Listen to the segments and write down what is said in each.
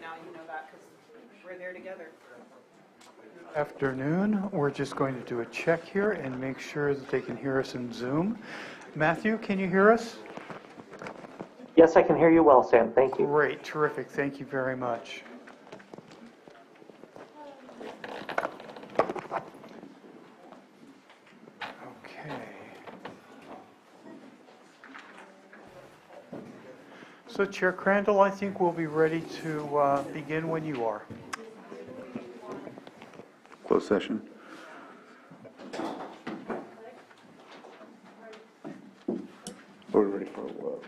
now, you know that, because we're there together. Afternoon. We're just going to do a check here and make sure that they can hear us in Zoom. Matthew, can you hear us? Yes, I can hear you well, Sam. Thank you. Great, terrific. Thank you very much. Okay. So Chair Crandall, I think we'll be ready to begin when you are. Closed session. We're ready for what?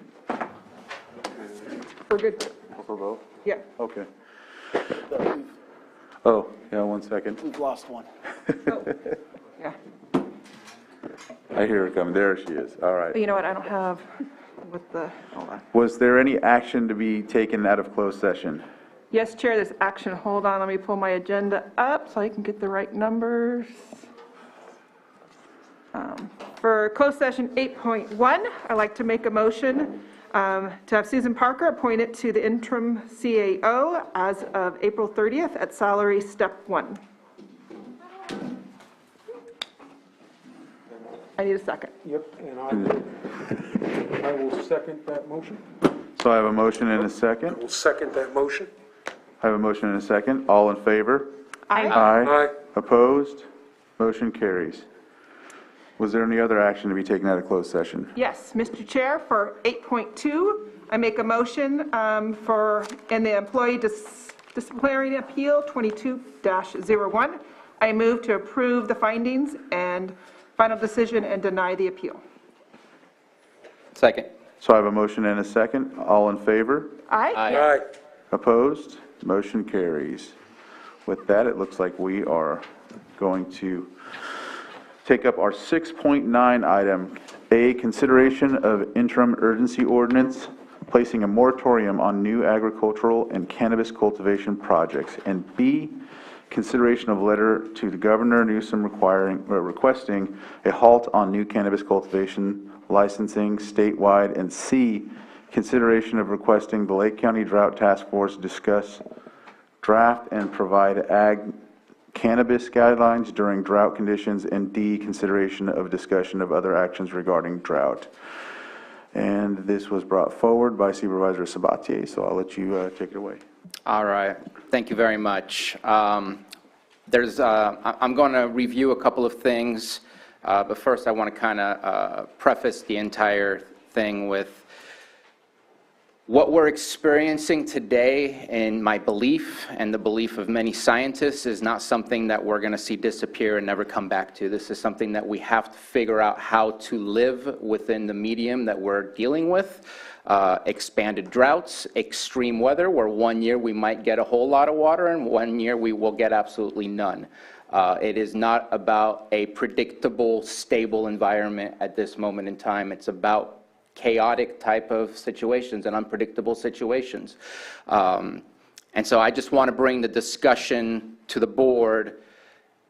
We're good. For both? Yeah. Okay. Oh, yeah, 1 second. We've lost one. Yeah. I hear her coming. There she is. All right. But you know what? I don't have with the, hold on. Was there any action to be taken out of closed session? Yes, Chair, there's action. Hold on, let me pull my agenda up so I can get the right numbers. For closed session 8.1, I'd like to make a motion to have Susan Parker appointed to the interim CAO as of April 30th at salary step 1. I need a second. Yep, and I will second that motion. So I have a motion and a I second. will second that motion. I have a motion and a second. All in favor? Aye. Aye. Opposed? Motion carries. Was there any other action to be taken out of closed session? Yes, Mr. Chair, for 8.2, I make a motion in the employee disciplinary appeal 22-01. I move to approve the findings and final decision and deny the appeal. Second. So I have a motion and a second. All in favor? Aye? Aye. Opposed? Motion carries. With that, it looks like we are going to take up our 6.9 item, A, consideration of interim urgency ordinance placing a moratorium on new agricultural and cannabis cultivation projects, and B, consideration of letter to the Governor Newsom requesting a halt on new cannabis cultivation licensing statewide, and C, consideration of requesting the Lake County Drought Task Force discuss draft and provide ag cannabis guidelines during drought conditions, and D, consideration of discussion of other actions regarding drought. And this was brought forward by Supervisor Sabatier, so I'll let you take it away. All right. Thank you very much. I'm going to review a couple of things, but first I want to kind of preface the entire thing with what we're experiencing today, in my belief and the belief of many scientists, is not something that we're going to see disappear and never come back to. This is something that we have to figure out how to live within the medium that we're dealing with. Expanded droughts, extreme weather, where 1 year we might get a whole lot of water and 1 year we will get absolutely none. It is not about a predictable, stable environment at this moment in time. It's about chaotic type of situations and unpredictable situations. And so I just want to bring the discussion to the board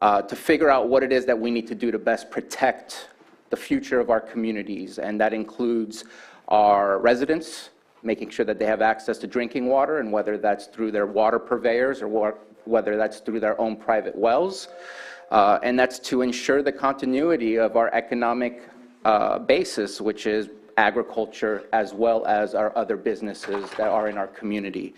to figure out what it is that we need to do to best protect the future of our communities. And that includes our residents, making sure that they have access to drinking water, and whether that's through their water purveyors or whether that's through their own private wells. And that's to ensure the continuity of our economic basis, which is agriculture, as well as our other businesses that are in our community.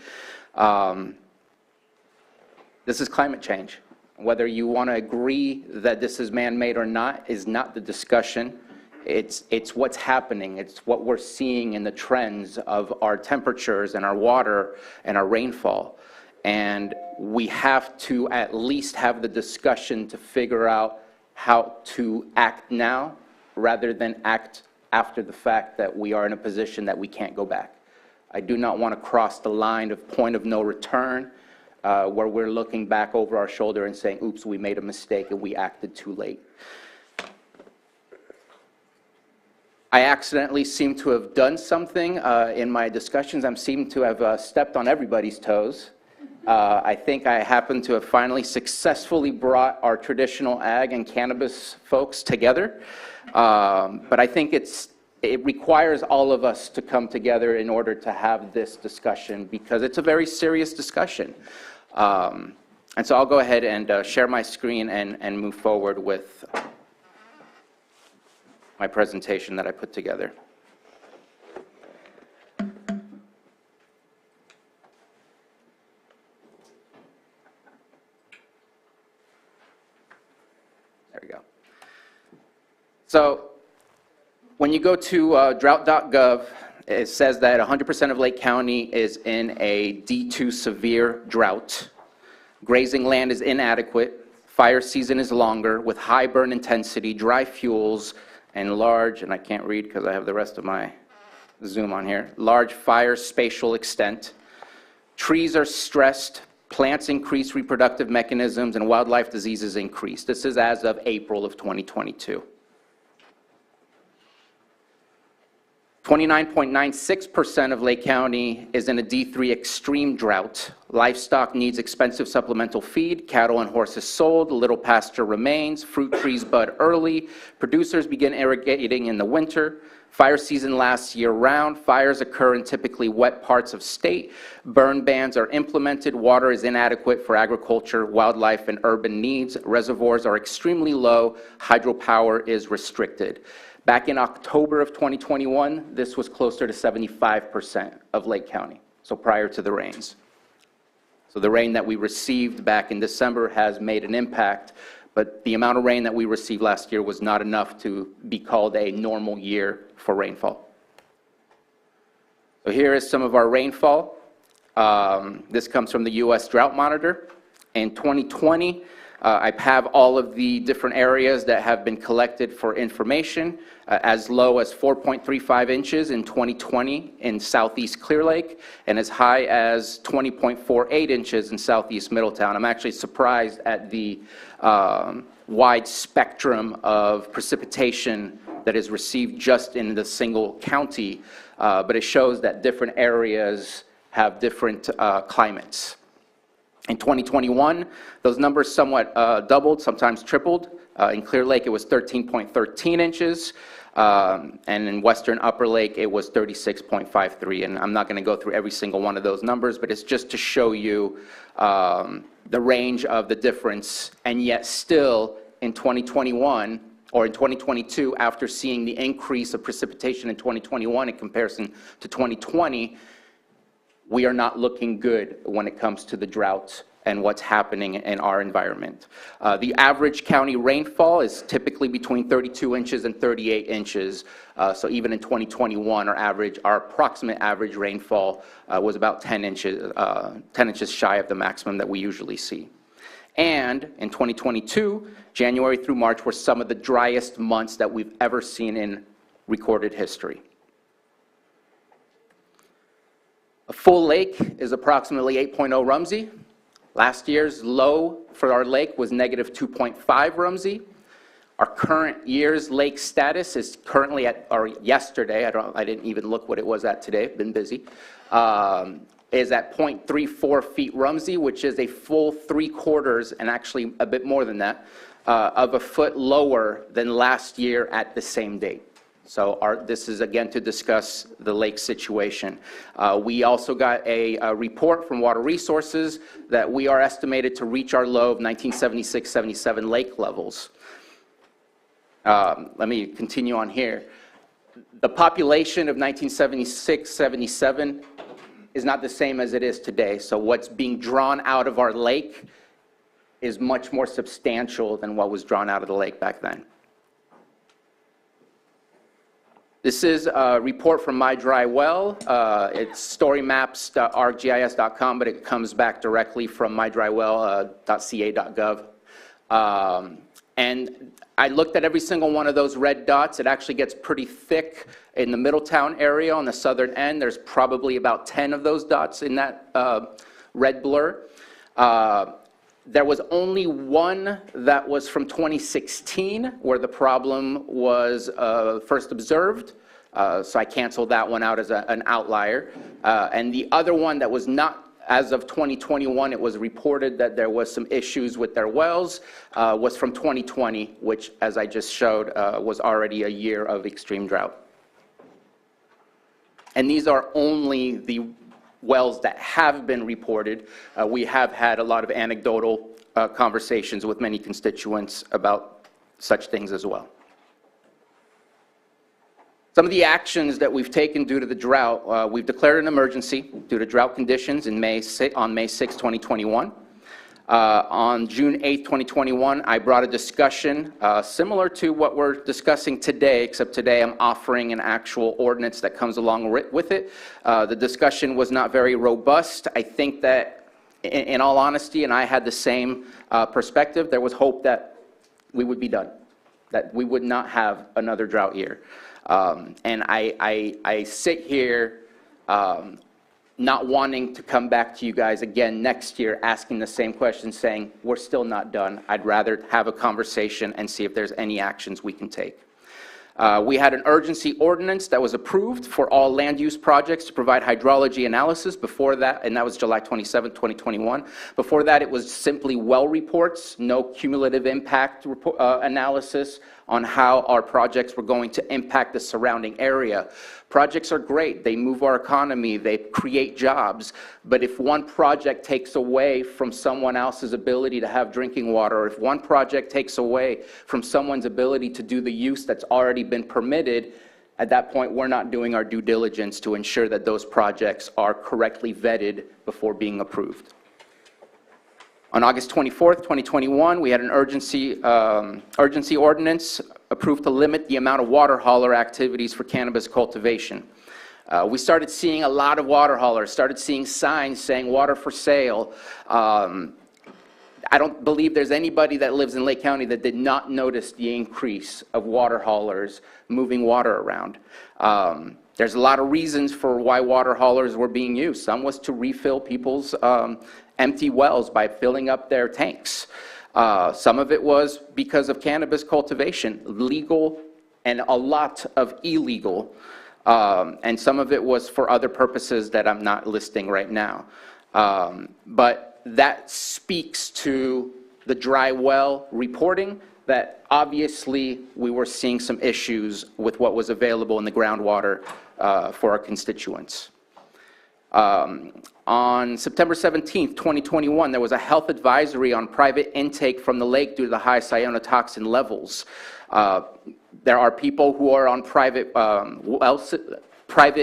This is climate change. Whether you want to agree that this is man-made or not is not the discussion. It's what's happening. It's what we're seeing in the trends of our temperatures and our water and our rainfall. And we have to at least have the discussion to figure out how to act now rather than act after the fact that we are in a position that we can't go back. I do not want to cross the line of point of no return where we're looking back over our shoulder and saying, oops, we made a mistake and we acted too late. I accidentally seem to have done something in my discussions. I seem to have stepped on everybody's toes. I think I happen to have finally successfully brought our traditional ag and cannabis folks together. But I think it's it requires all of us to come together in order to have this discussion, because it's a very serious discussion. And so I'll go ahead and share my screen and move forward with my presentation that I put together. There we go. So when you go to drought.gov, it says that 100% of Lake County is in a D2 severe drought. Grazing land is inadequate. Fire season is longer with high burn intensity, dry fuels, and large, and I can't read because I have the rest of my Zoom on here, large fire spatial extent. Trees are stressed, plants increase reproductive mechanisms, and wildlife diseases increase. This is as of April of 2022. 29.96% of Lake County is in a D3 extreme drought. Livestock needs expensive supplemental feed, cattle and horses sold, little pasture remains, fruit trees bud early, producers begin irrigating in the winter, fire season lasts year-round, fires occur in typically wet parts of state, burn bans are implemented, water is inadequate for agriculture, wildlife, and urban needs, reservoirs are extremely low, hydropower is restricted. Back in October of 2021, this was closer to 75% of Lake County, so prior to the rains. So the rain that we received back in December has made an impact, but the amount of rain that we received last year was not enough to be called a normal year for rainfall. So here is some of our rainfall. This comes from the U.S. Drought Monitor. In 2020, I have all of the different areas that have been collected for information, as low as 4.35 inches in 2020 in southeast Clear Lake, and as high as 20.48 inches in southeast Middletown. I'm actually surprised at the wide spectrum of precipitation that is received just in the single county, but it shows that different areas have different climates. In 2021, those numbers somewhat doubled, sometimes tripled. In Clear Lake, it was 13.13 inches, and in western Upper Lake, it was 36.53. And I'm not going to go through every single one of those numbers, but it's just to show you the range of the difference. And yet still, in 2021, or in 2022, after seeing the increase of precipitation in 2021 in comparison to 2020, we are not looking good when it comes to the drought and what's happening in our environment. The average county rainfall is typically between 32 inches and 38 inches. So even in 2021, our approximate average rainfall was about 10 inches shy of the maximum that we usually see. And in 2022, January through March were some of the driest months that we've ever seen in recorded history. A full lake is approximately 8.0 Rumsey. Last year's low for our lake was negative 2.5 Rumsey. Our current year's lake status is currently at, or yesterday, I didn't even look what it was at today, been busy, is at 0.34 feet Rumsey, which is a full 3/4, and actually a bit more than that, of a foot lower than last year at the same date. So this is, again, to discuss the lake situation. We also got a report from Water Resources that we are estimated to reach our low of 1976-77 lake levels. Let me continue on here. The population of 1976-77 is not the same as it is today. So what's being drawn out of our lake is much more substantial than what was drawn out of the lake back then. This is a report from My Dry Well. It's storymaps.arcgis.com, but it comes back directly from mydrywell.ca.gov. And I looked at every single one of those red dots. It actually gets pretty thick in the Middletown area on the southern end. There's probably about 10 of those dots in that red blur. There was only one that was from 2016 where the problem was first observed, so I canceled that one out as an outlier. And the other one that was not, as of 2021, it was reported that there was some issues with their wells, was from 2020, which, as I just showed, was already a year of extreme drought. And these are only the wells that have been reported. We have had a lot of anecdotal conversations with many constituents about such things as well. Some of the actions that we've taken due to the drought, we've declared an emergency due to drought conditions on May 6, 2021. On June 8, 2021, I brought a discussion similar to what we're discussing today, except today I'm offering an actual ordinance that comes along with it. The discussion was not very robust. I think that, in all honesty, and I had the same perspective, there was hope that we would be done, that we would not have another drought year. And I sit here not wanting to come back to you guys again next year asking the same question, saying, we're still not done. I'd rather have a conversation and see if there's any actions we can take. We had an urgency ordinance that was approved for all land use projects to provide hydrology analysis before that, and that was July 27, 2021. Before that, it was simply well reports, no cumulative impact analysis on how our projects were going to impact the surrounding area. Projects are great. They move our economy. They create jobs. But if one project takes away from someone else's ability to have drinking water, or if one project takes away from someone's ability to do the use that's already been permitted, at that point, we're not doing our due diligence to ensure that those projects are correctly vetted before being approved. On August 24th, 2021, we had an urgency ordinance approved to limit the amount of water hauler activities for cannabis cultivation. We started seeing a lot of water haulers, started seeing signs saying water for sale. I don't believe there's anybody that lives in Lake County that did not notice the increase of water haulers moving water around. There's a lot of reasons for why water haulers were being used. Some was to refill people's empty wells by filling up their tanks. Some of it was because of cannabis cultivation, legal and a lot of illegal. And some of it was for other purposes that I'm not listing right now. But that speaks to the dry well reporting, that obviously we were seeing some issues with what was available in the groundwater for our constituents. On September 17th, 2021, there was a health advisory on private intake from the lake due to the high cyanotoxin levels. There are people who are on private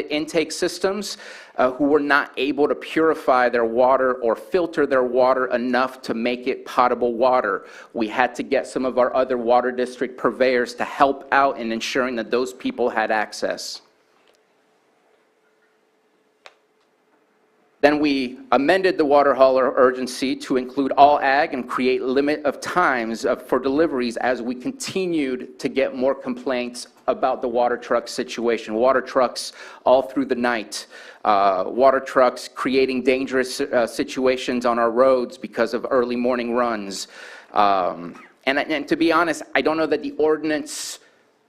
intake systems who were not able to purify their water or filter their water enough to make it potable water. We had to get some of our other water district purveyors to help out in ensuring that those people had access. Then we amended the water hauler urgency to include all ag and create limit of times for deliveries as we continued to get more complaints about the water truck situation. Water trucks all through the night. Water trucks creating dangerous situations on our roads because of early morning runs. And to be honest, I don't know that the ordinance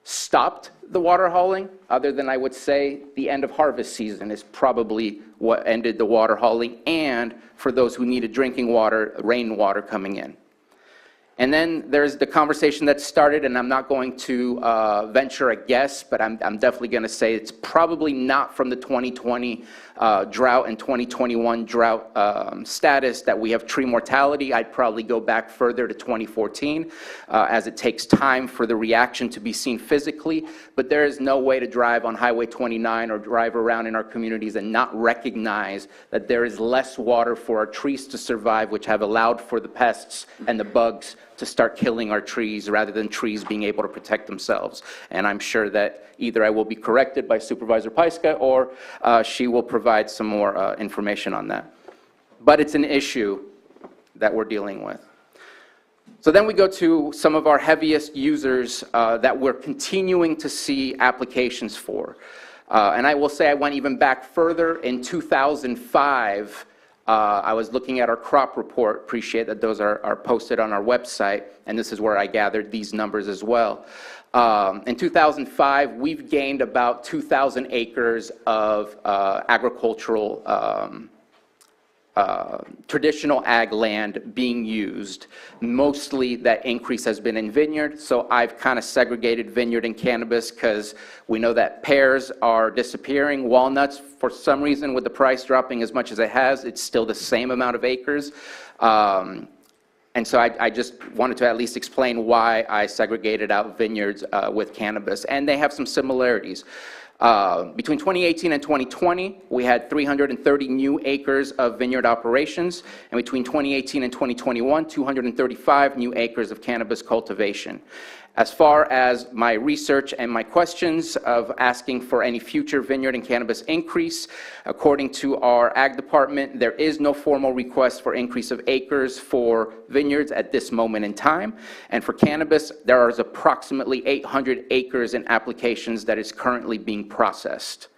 stopped the water hauling, other than I would say the end of harvest season is probably what ended the water hauling, and for those who needed drinking water, rainwater coming in. And then there's the conversation that started, and I'm not going to venture a guess, but I'm definitely going to say it's probably not from the 2020 drought and 2021 drought status that we have tree mortality. I'd probably go back further to 2014, as it takes time for the reaction to be seen physically. But there is no way to drive on Highway 29 or drive around in our communities and not recognize that there is less water for our trees to survive, which have allowed for the pests and the bugs to start killing our trees rather than trees being able to protect themselves. And I'm sure that either I will be corrected by Supervisor Paiska or she will provide some more information on that. But it's an issue that we're dealing with. So then we go to some of our heaviest users that we're continuing to see applications for. And I will say I went even back further. In 2005, I was looking at our crop report. Appreciate that those are posted on our website, and this is where I gathered these numbers as well. In 2005, we've gained about 2,000 acres of agricultural traditional ag land being used. Mostly that increase has been in vineyard, so I've kind of segregated vineyard and cannabis because we know that pears are disappearing. Walnuts, for some reason, with the price dropping as much as it has, it's still the same amount of acres. And so I just wanted to at least explain why I segregated out vineyards with cannabis. And they have some similarities. Between 2018 and 2020, we had 330 new acres of vineyard operations, and between 2018 and 2021, 235 new acres of cannabis cultivation. As far as my research and my questions of asking for any future vineyard and cannabis increase, according to our ag department, there is no formal request for increase of acres for vineyards at this moment in time. And for cannabis, there is approximately 800 acres in applications that is currently being processed.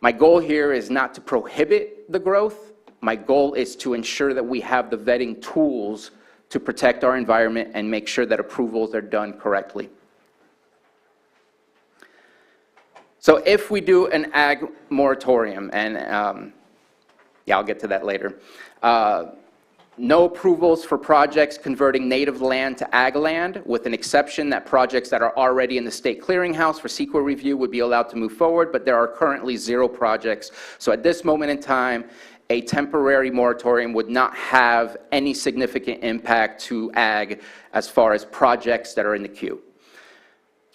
My goal here is not to prohibit the growth. My goal is to ensure that we have the vetting tools to protect our environment and make sure that approvals are done correctly. So if we do an ag moratorium, and yeah, I'll get to that later, no approvals for projects converting native land to ag land, with an exception that projects that are already in the state clearinghouse for CEQA review would be allowed to move forward, but there are currently 0 projects. So at this moment in time, a temporary moratorium would not have any significant impact to ag as far as projects that are in the queue.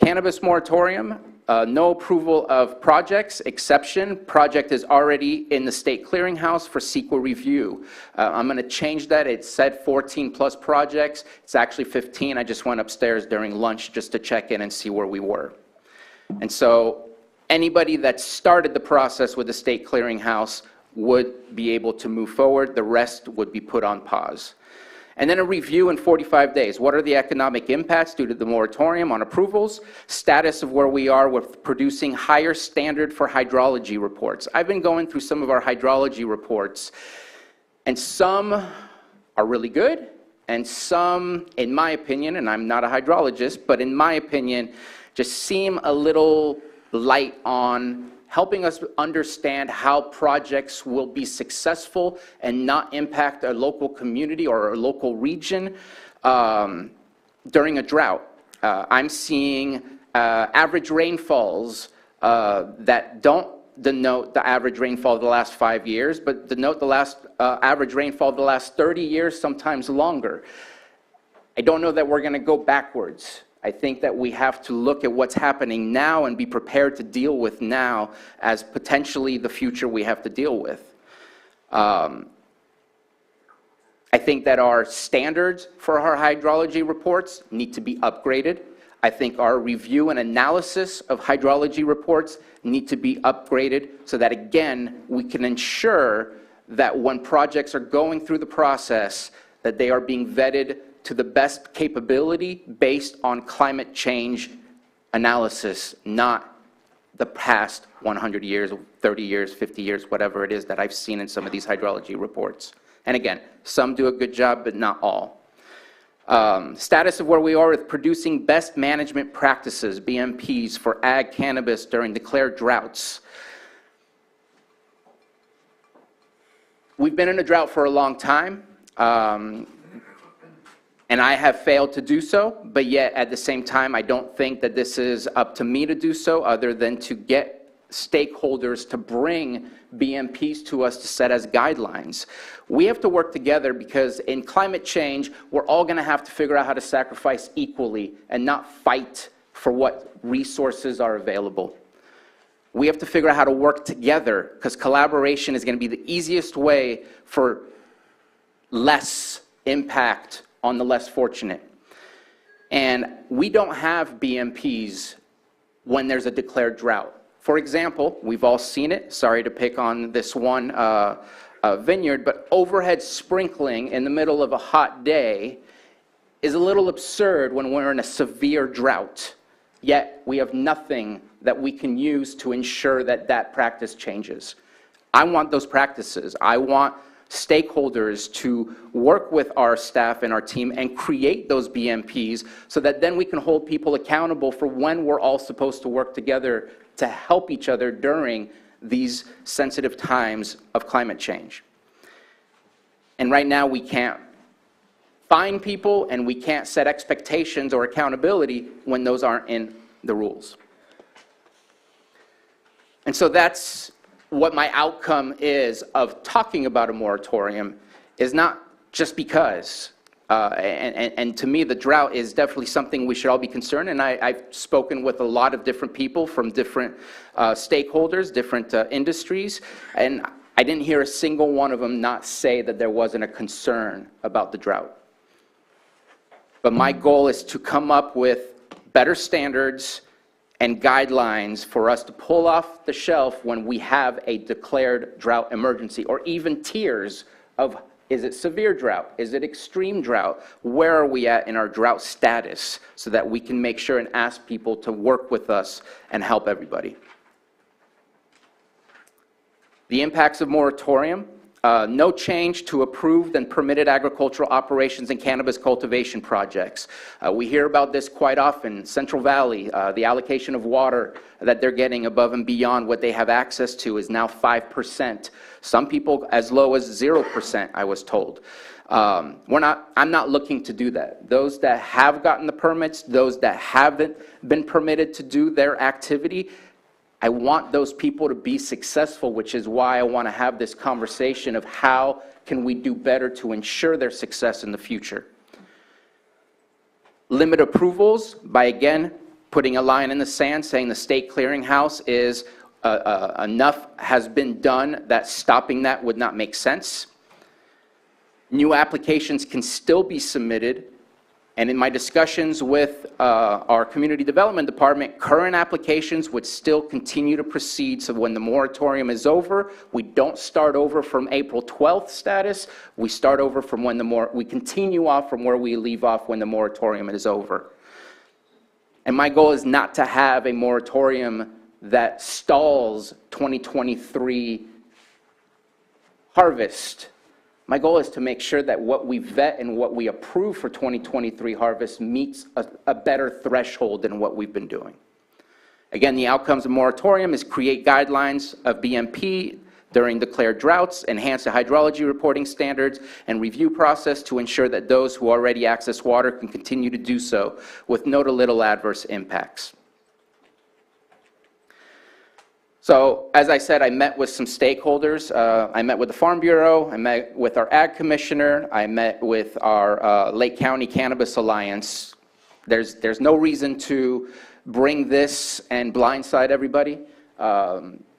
Cannabis moratorium, no approval of projects, exception, project is already in the state clearinghouse for CEQA review. I'm going to change that. It said 14 plus projects. It's actually 15. I just went upstairs during lunch just to check in and see where we were. And so anybody that started the process with the state clearinghouse would be able to move forward. The rest would be put on pause. And then a review in 45 days. What are the economic impacts due to the moratorium on approvals? Status of where we are with producing higher standard for hydrology reports. I've been going through some of our hydrology reports, and some are really good, and some, in my opinion, and I'm not a hydrologist, but in my opinion, just seem a little light on helping us understand how projects will be successful and not impact our local community or our local region during a drought. I'm seeing average rainfalls that don't denote the average rainfall of the last 5 years, but denote the last average rainfall of the last 30 years, sometimes longer. I don't know that we're going to go backwards. I think that we have to look at what's happening now and be prepared to deal with now as potentially the future we have to deal with. I think that our standards for our hydrology reports need to be upgraded. I think our review and analysis of hydrology reports need to be upgraded so that, again, we can ensure that when projects are going through the process, that they are being vetted to the best capability based on climate change analysis, not the past 100 years, 30 years, 50 years, whatever it is that I've seen in some of these hydrology reports. And again, some do a good job, but not all. Status of where we are with producing best management practices, BMPs, for ag cannabis during declared droughts. We've been in a drought for a long time. And I have failed to do so, but yet at the same time, I don't think that this is up to me to do so, other than to get stakeholders to bring BMPs to us to set as guidelines. We have to work together because in climate change, we're all going to have to figure out how to sacrifice equally and not fight for what resources are available. We have to figure out how to work together because collaboration is going to be the easiest way for less impact on the less fortunate. And we don't have BMPs when there's a declared drought. For example, we've all seen it, sorry to pick on this one vineyard, but overhead sprinkling in the middle of a hot day is a little absurd when we're in a severe drought. Yet we have nothing that we can use to ensure that that practice changes. I want those practices. I want stakeholders to work with our staff and our team and create those BMPs so that then we can hold people accountable for when we're all supposed to work together to help each other during these sensitive times of climate change. And right now, we can't fine people and we can't set expectations or accountability when those aren't in the rules. And so that's what my outcome is of talking about a moratorium, is not just because. And to me, the drought is definitely something we should all be concerned. And I've spoken with a lot of different people from different stakeholders, different industries, and I didn't hear a single one of them not say that there wasn't a concern about the drought. But my goal is to come up with better standards and guidelines for us to pull off the shelf when we have a declared drought emergency, or even tiers of, is it severe drought? Is it extreme drought? Where are we at in our drought status, so that we can make sure and ask people to work with us and help everybody. The impacts of moratorium: no change to approved and permitted agricultural operations and cannabis cultivation projects. We hear about this quite often. Central Valley, the allocation of water that they're getting above and beyond what they have access to is now 5%. Some people as low as 0%, I was told. I'm not looking to do that. Those that have gotten the permits, those that haven't been permitted to do their activity, I want those people to be successful, which is why I want to have this conversation of how can we do better to ensure their success in the future. Limit approvals by, again, putting a line in the sand saying the state clearinghouse is enough has been done that stopping that would not make sense. New applications can still be submitted. And in my discussions with our community development department, current applications would still continue to proceed. So when the moratorium is over, we don't start over from April 12th status. We start over from when we continue off from where we leave off when the moratorium is over. And my goal is not to have a moratorium that stalls 2023 harvest. My goal is to make sure that what we vet and what we approve for 2023 harvest meets a better threshold than what we've been doing. Again, the outcomes of moratorium is create guidelines of BMP during declared droughts, enhance the hydrology reporting standards and review process to ensure that those who already access water can continue to do so with no to little adverse impacts. So, as I said, I met with some stakeholders. I met with the Farm Bureau, I met with our Ag Commissioner, I met with our Lake County Cannabis Alliance. There's no reason to bring this and blindside everybody.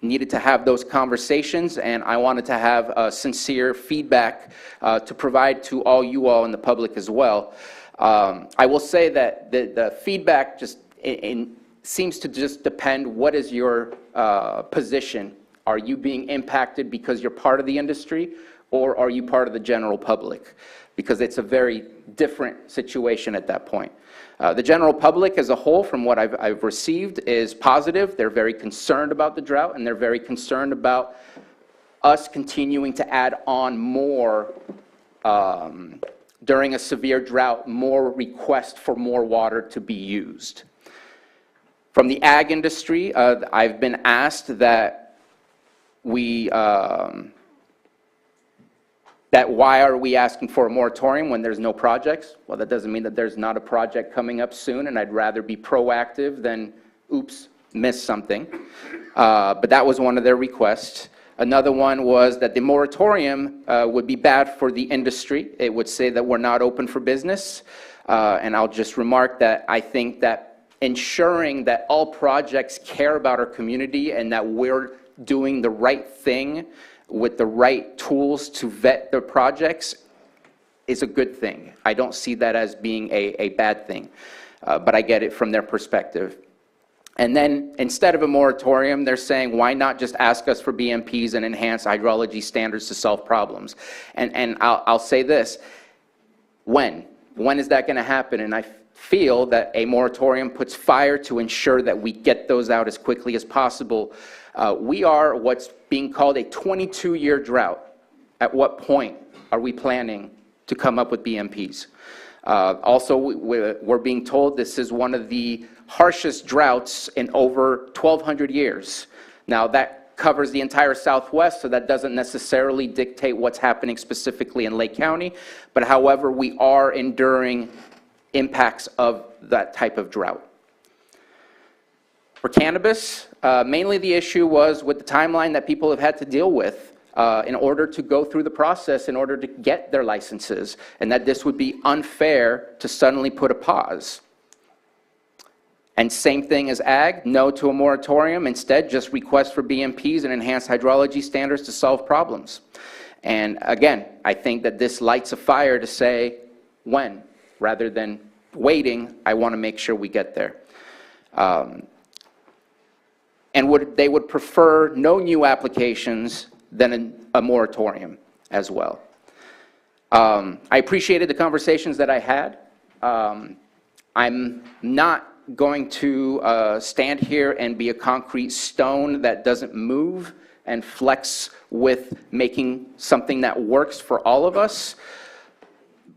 Needed to have those conversations, and I wanted to have sincere feedback to provide to all you all in the public as well. I will say that the feedback just seems to just depend, what is your position? Are you being impacted because you're part of the industry, or are you part of the general public? Because it's a very different situation at that point. The general public as a whole, from what I've received, is positive. They're very concerned about the drought, and they're very concerned about us continuing to add on more during a severe drought, more requests for more water to be used. From the ag industry, I've been asked that why are we asking for a moratorium when there's no projects? Well, that doesn't mean that there's not a project coming up soon, and I'd rather be proactive than, oops, miss something. But that was one of their requests. Another one was that the moratorium would be bad for the industry. It would say that we're not open for business. And I'll just remark that I think that ensuring that all projects care about our community and that we're doing the right thing with the right tools to vet the projects is a good thing. I don't see that as being a bad thing, but I get it from their perspective. And then instead of a moratorium, they're saying, why not just ask us for BMPs and enhance hydrology standards to solve problems? And I'll say this, when is that going to happen? And I feel that a moratorium puts fire to ensure that we get those out as quickly as possible. We are what's being called a 22-year drought. At what point are we planning to come up with BMPs? Also, we're being told this is one of the harshest droughts in over 1,200 years. Now, that covers the entire Southwest, so that doesn't necessarily dictate what's happening specifically in Lake County. But however, we are enduring impacts of that type of drought. For cannabis, mainly the issue was with the timeline that people have had to deal with in order to go through the process, in order to get their licenses, and that this would be unfair to suddenly put a pause. And same thing as ag, no to a moratorium, instead just request for BMPs and enhanced hydrology standards to solve problems. And again, I think that this lights a fire to say when, rather than waiting. I want to make sure we get there. And they would prefer no new applications than a moratorium as well. I appreciated the conversations that I had. I'm not going to stand here and be a concrete stone that doesn't move and flex with making something that works for all of us.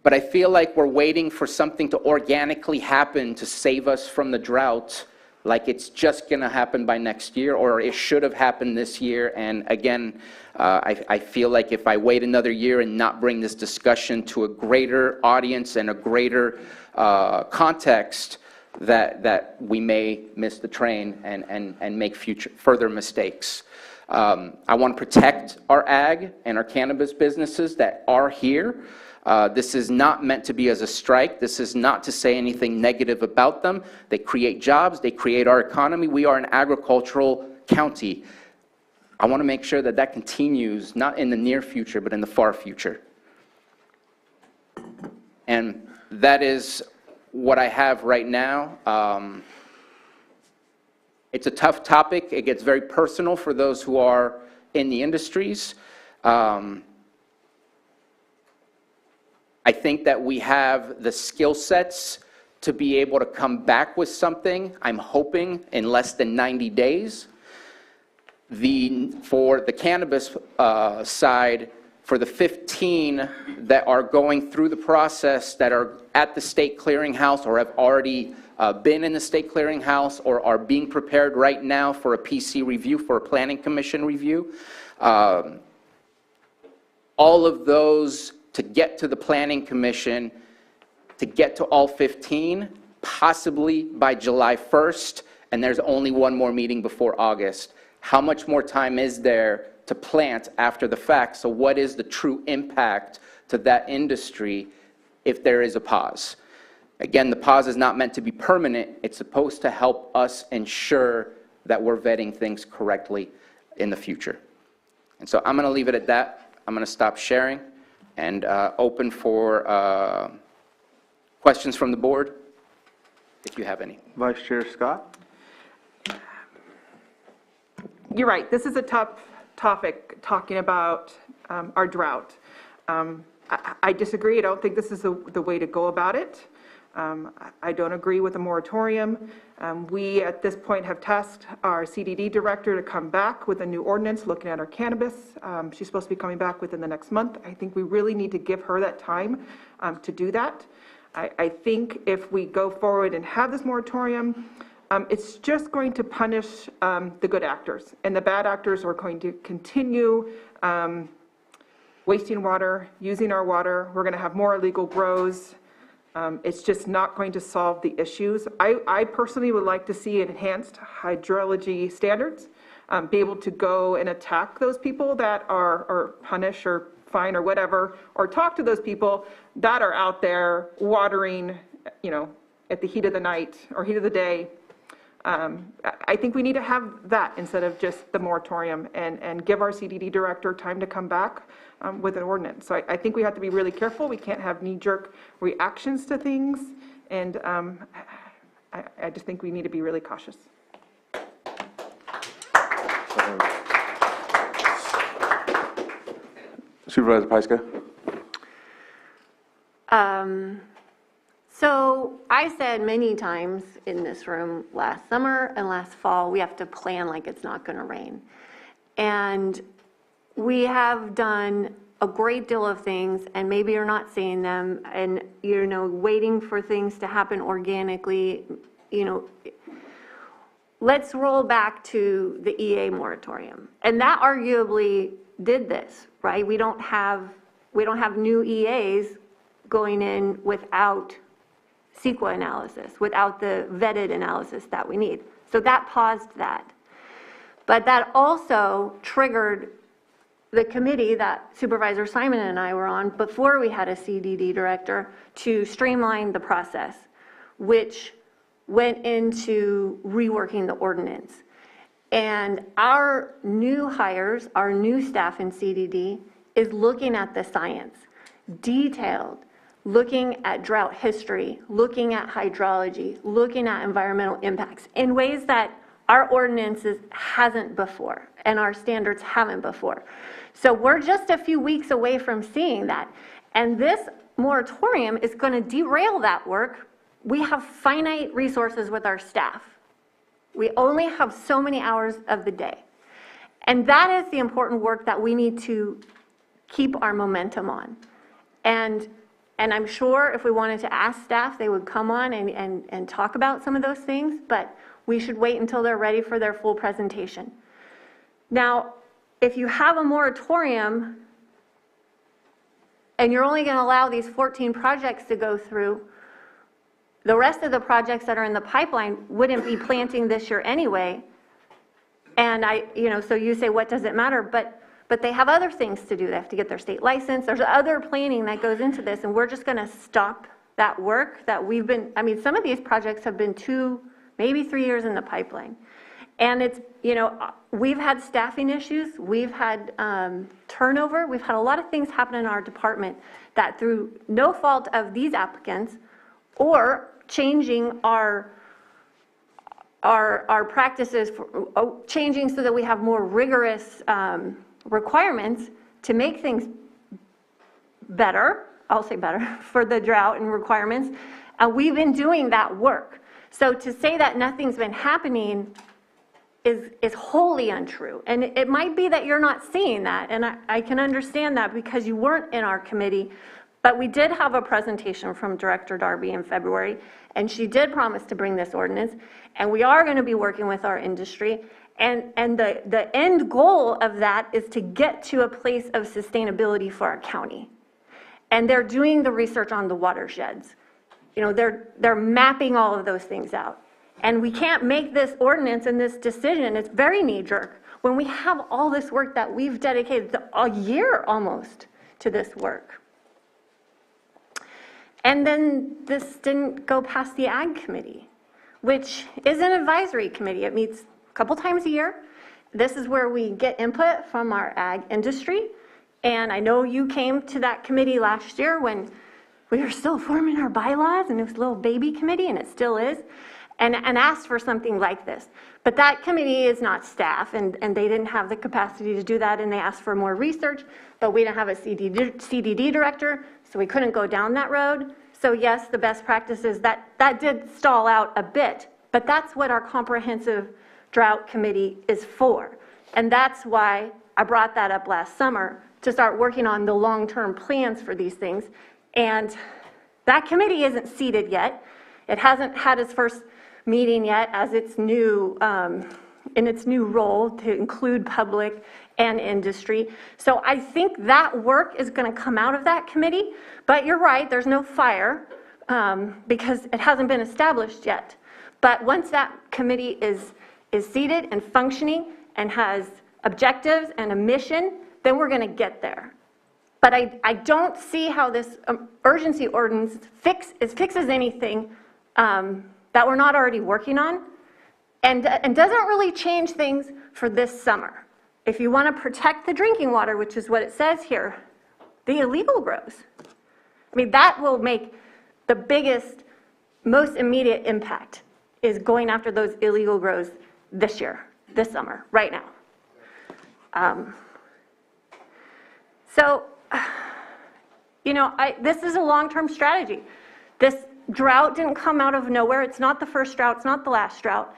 But I feel like we're waiting for something to organically happen to save us from the drought, like it's just going to happen by next year, or it should have happened this year. And again, I feel like if I wait another year and not bring this discussion to a greater audience and a greater context, that we may miss the train and make further mistakes. I want to protect our ag and our cannabis businesses that are here. This is not meant to be as a strike. This is not to say anything negative about them. They create jobs. They create our economy. We are an agricultural county. I want to make sure that that continues, not in the near future, but in the far future. And that is what I have right now. It's a tough topic. It gets very personal for those who are in the industries. I think that we have the skill sets to be able to come back with something, I'm hoping, in less than 90 days. For the cannabis side, for the 15 that are going through the process, that are at the state clearinghouse or have already been in the state clearinghouse or are being prepared right now for a PC review, for a planning commission review, all of those to get to the planning commission, to get to all 15, possibly by July 1st, and there's only one more meeting before August. How much more time is there to plant after the fact? So what is the true impact to that industry if there is a pause? Again, the pause is not meant to be permanent. It's supposed to help us ensure that we're vetting things correctly in the future. And so I'm going to leave it at that. I'm going to stop sharing and open for questions from the board, if you have any. Vice Chair Scott? You're right, this is a tough topic, talking about our drought. I disagree. I don't think this is the way to go about it. I don't agree with the moratorium. We, at this point, have tasked our CDD director to come back with a new ordinance looking at our cannabis. She's supposed to be coming back within the next month. I think we really need to give her that time to do that. I think if we go forward and have this moratorium, it's just going to punish the good actors, and the bad actors are going to continue wasting water, using our water. We're going to have more illegal grows. It's just not going to solve the issues. I personally would like to see enhanced hydrology standards, be able to go and attack those people that are, or punish or fine or whatever, or talk to those people that are out there watering, at the heat of the night or heat of the day. I think we need to have that instead of just the moratorium, and give our CDD director time to come back with an ordinance. So I think we have to be really careful. We can't have knee-jerk reactions to things, and I just think we need to be really cautious. Supervisor Pyska? So I said many times in this room last summer and last fall, we have to plan like it's not going to rain. And we have done a great deal of things, and maybe you're not seeing them, and waiting for things to happen organically. let's roll back to the EA moratorium. And that arguably did this, right? We don't have new EAs going in without CEQA analysis, without the vetted analysis that we need. So that paused that. But that also triggered the committee that Supervisor Simon and I were on before we had a CDD director to streamline the process, which went into reworking the ordinance. And our new hires, our new staff in CDD is looking at the science, detailed, looking at drought history, looking at hydrology, looking at environmental impacts in ways that our ordinances hasn't before and our standards haven't before. So we're just a few weeks away from seeing that. And this moratorium is going to derail that work. We have finite resources with our staff. We only have so many hours of the day. And that is the important work that we need to keep our momentum on. And I'm sure if we wanted to ask staff, they would come on and talk about some of those things, but we should wait until they're ready for their full presentation. Now, if you have a moratorium and you're only going to allow these 14 projects to go through, the rest of the projects that are in the pipeline wouldn't be planting this year anyway. And so you say, what does it matter? But they have other things to do. They have to get their state license. There's other planning that goes into this, and we're just going to stop that work that we've been, some of these projects have been 2, maybe 3 years in the pipeline. And it's, we've had staffing issues, we've had turnover, we've had a lot of things happen in our department that through no fault of these applicants or changing our practices, changing so that we have more rigorous requirements to make things better, I'll say better, for the drought and requirements. We've been doing that work. So to say that nothing's been happening is wholly untrue. And it might be that you're not seeing that, and I can understand that because you weren't in our committee, but we did have a presentation from Director Darby in February, and she did promise to bring this ordinance, and we are going to be working with our industry, and the end goal of that is to get to a place of sustainability for our county. And they're doing the research on the watersheds. They're mapping all of those things out. And we can't make this ordinance and this decision, it's very knee-jerk, when we have all this work that we've dedicated a year almost to this work. And then this didn't go past the Ag Committee, which is an advisory committee. It meets a couple times a year. This is where we get input from our ag industry. And I know you came to that committee last year when we were still forming our bylaws, and it was a little baby committee, and it still is, and asked for something like this. But that committee is not staff, and they didn't have the capacity to do that, and they asked for more research, but we didn't have a CDD director, so we couldn't go down that road. So yes, the best practices, that did stall out a bit, but that's what our comprehensive drought committee is for. And that's why I brought that up last summer, to start working on the long-term plans for these things. And that committee isn't seated yet. It hasn't had its first meeting yet as its new, in its new role to include public and industry. So I think that work is going to come out of that committee, but you're right, there's no fire because it hasn't been established yet. But once that committee is seated and functioning and has objectives and a mission, then we're going to get there. But I don't see how this urgency ordinance fixes anything that we're not already working on, and doesn't really change things for this summer. If you want to protect the drinking water, which is what it says here, the illegal grows. That will make the biggest, most immediate impact is going after those illegal grows this year, this summer, right now. So, this is a long-term strategy. This drought didn't come out of nowhere. It's not the first drought. It's not the last drought.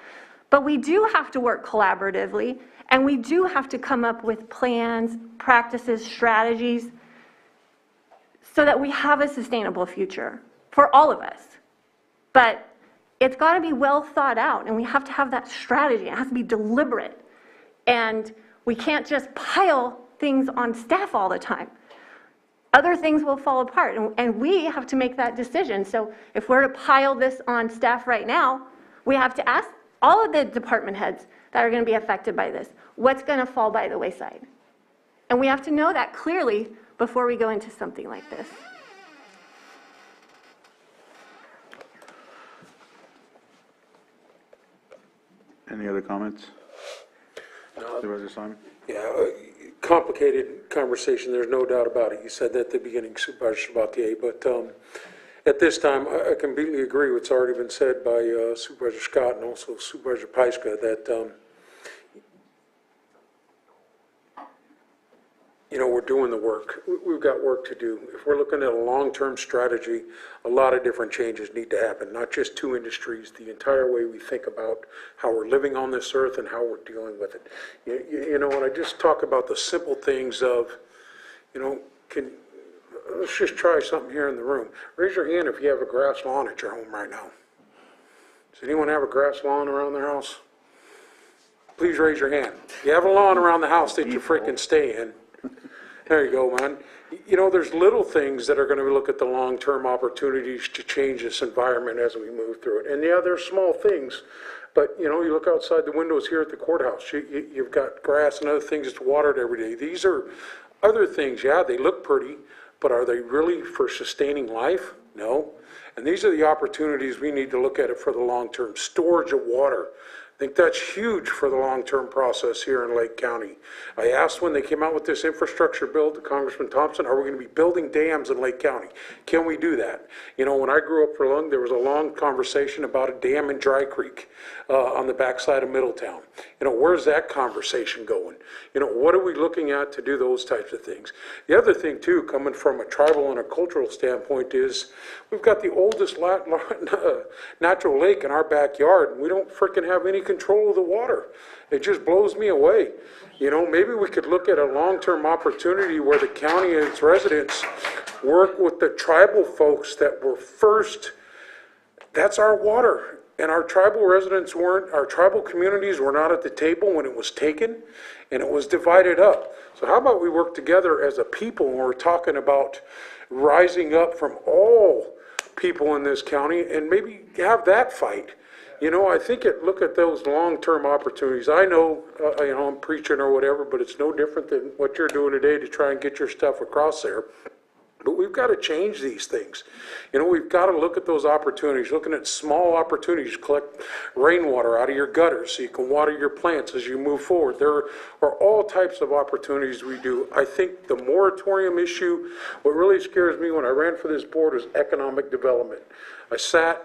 But we do have to work collaboratively, and we do have to come up with plans, practices, strategies, so that we have a sustainable future for all of us. But it's got to be well thought out, and we have to have that strategy. It has to be deliberate. And we can't just pile things on staff all the time. Other things will fall apart, and we have to make that decision. So if we're to pile this on staff right now, we have to ask all of the department heads that are going to be affected by this, what's going to fall by the wayside? And we have to know that clearly before we go into something like this. Any other comments? Supervisor Simon? Yeah, complicated conversation, there's no doubt about it. You said that at the beginning, Supervisor Sabatier, but at this time, I completely agree with what's already been said by Supervisor Scott and also Supervisor Pyska, that, you know, we're doing the work. We've got work to do. If we're looking at a long-term strategy, a lot of different changes need to happen, not just two industries, the entire way we think about how we're living on this earth and how we're dealing with it. You know, when I just talk about the simple things of, you know, let's just try something here in the room. Raise your hand if you have a grass lawn at your home right now. Does anyone have a grass lawn around their house? Please raise your hand. You have a lawn around the house that you freaking stay in. There you go, man. You know, there's little things that are going to look at the long-term opportunities to change this environment as we move through it. And yeah, there's small things, but you know, you look outside the windows here at the courthouse, you've got grass and other things that's watered every day. These are other things, yeah, they look pretty, but are they really for sustaining life? No. And these are the opportunities we need to look at it for the long term. Storage of water. I think that's huge for the long-term process here in Lake County. I asked when they came out with this infrastructure bill to Congressman Thompson, are we going to be building dams in Lake County? Can we do that? You know, when I grew up for long, there was a long conversation about a dam in Dry Creek on the backside of Middletown. You know, where's that conversation going? You know, what are we looking at to do those types of things? The other thing, too, coming from a tribal and a cultural standpoint is we've got the oldest natural lake in our backyard, and we don't frickin' have any control of the water. It just blows me away. You know, maybe we could look at a long-term opportunity where the county and its residents work with the tribal folks that were first. That's our water. And our tribal residents weren't, our tribal communities were not at the table when it was taken, and it was divided up. So how about we work together as a people when we're talking about rising up from all people in this county and maybe have that fight? You know, I think look at those long-term opportunities. I know, you know, I'm preaching or whatever, but it's no different than what you're doing today to try and get your stuff across there. But we've got to change these things. You know, we've got to look at those opportunities, looking at small opportunities, collect rainwater out of your gutters so you can water your plants as you move forward. There are all types of opportunities we do. I think the moratorium issue, what really scares me when I ran for this board was economic development. I sat,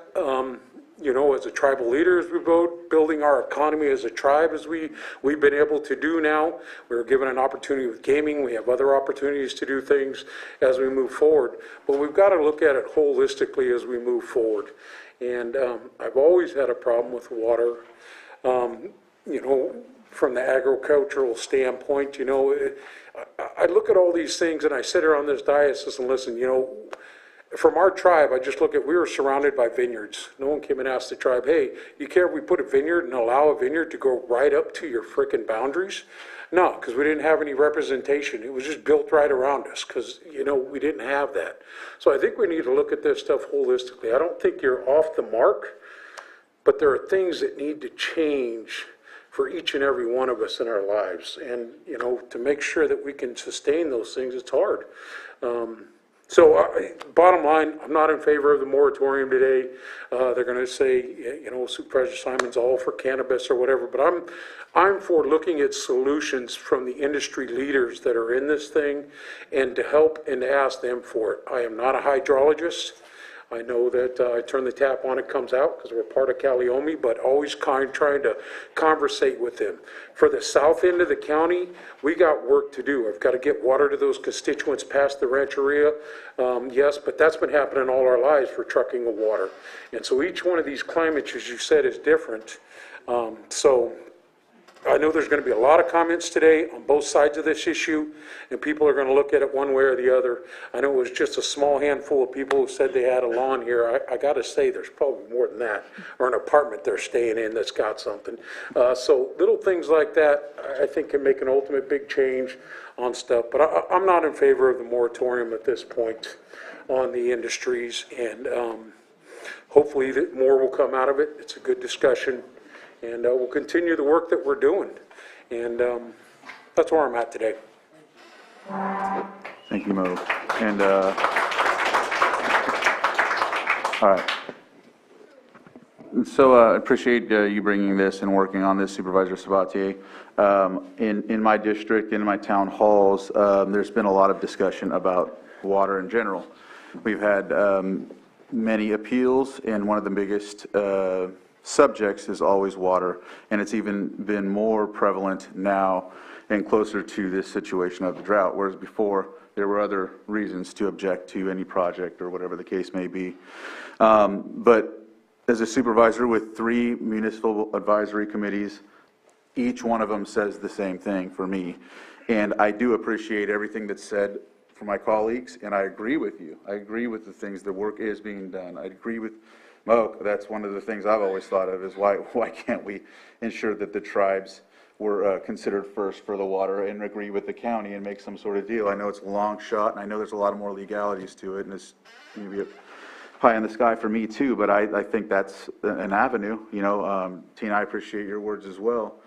you know, as a tribal leader as we vote, building our economy as a tribe as we've been able to do now. We were given an opportunity with gaming. We have other opportunities to do things as we move forward. But we've got to look at it holistically as we move forward. And I've always had a problem with water, you know, from the agricultural standpoint. You know, I look at all these things and I sit here on this diocese and listen, you know, from our tribe, I just look at, we were surrounded by vineyards. No one came and asked the tribe, hey, you care if we put a vineyard and allow a vineyard to go right up to your frickin' boundaries? No, because we didn't have any representation. It was just built right around us because, you know, we didn't have that. So I think we need to look at this stuff holistically. I don't think you're off the mark, but there are things that need to change for each and every one of us in our lives. And, you know, to make sure that we can sustain those things, it's hard. So bottom line, I'm not in favor of the moratorium today. They're going to say, you know, Supervisor Simon's all for cannabis or whatever, but I'm for looking at solutions from the industry leaders that are in this thing and to help and to ask them for it. I am not a hydrologist. I know that I turn the tap on, it comes out because we're part of Calliomi, but always trying to conversate with them. For the south end of the county, we got work to do. I've got to get water to those constituents past the Rancheria. Yes, but that's been happening all our lives for trucking of water. And so each one of these climates, as you said, is different. So I know there's going to be a lot of comments today on both sides of this issue, and people are going to look at it one way or the other. I know it was just a small handful of people who said they had a lawn here. I got to say, there's probably more than that, or an apartment they're staying in that's got something. So little things like that, I think, can make an ultimate big change on stuff. But I'm not in favor of the moratorium at this point on the industries, and hopefully that more will come out of it. It's a good discussion. And we'll continue the work that we're doing. And that's where I'm at today. Thank you, Mo. And, all right. So I appreciate you bringing this and working on this, Supervisor Sabatier. In my district, in my town halls, there's been a lot of discussion about water in general. We've had many appeals, and one of the biggest subjects is always water, and it's even been more prevalent now and closer to this situation of the drought, whereas before there were other reasons to object to any project or whatever the case may be. But as a supervisor with 3 municipal advisory committees, each one of them says the same thing for me. And I do appreciate everything that's said for my colleagues, and I agree with you. I agree with the things, the work is being done. I agree with Mo, that's one of the things I've always thought of, is why can't we ensure that the tribes were considered first for the water, and agree with the county and make some sort of deal. I know it's a long shot, and I know there's a lot more legalities to it, and it's maybe a pie in the sky for me too, but I think that's an avenue. You know, Tina, I appreciate your words as well.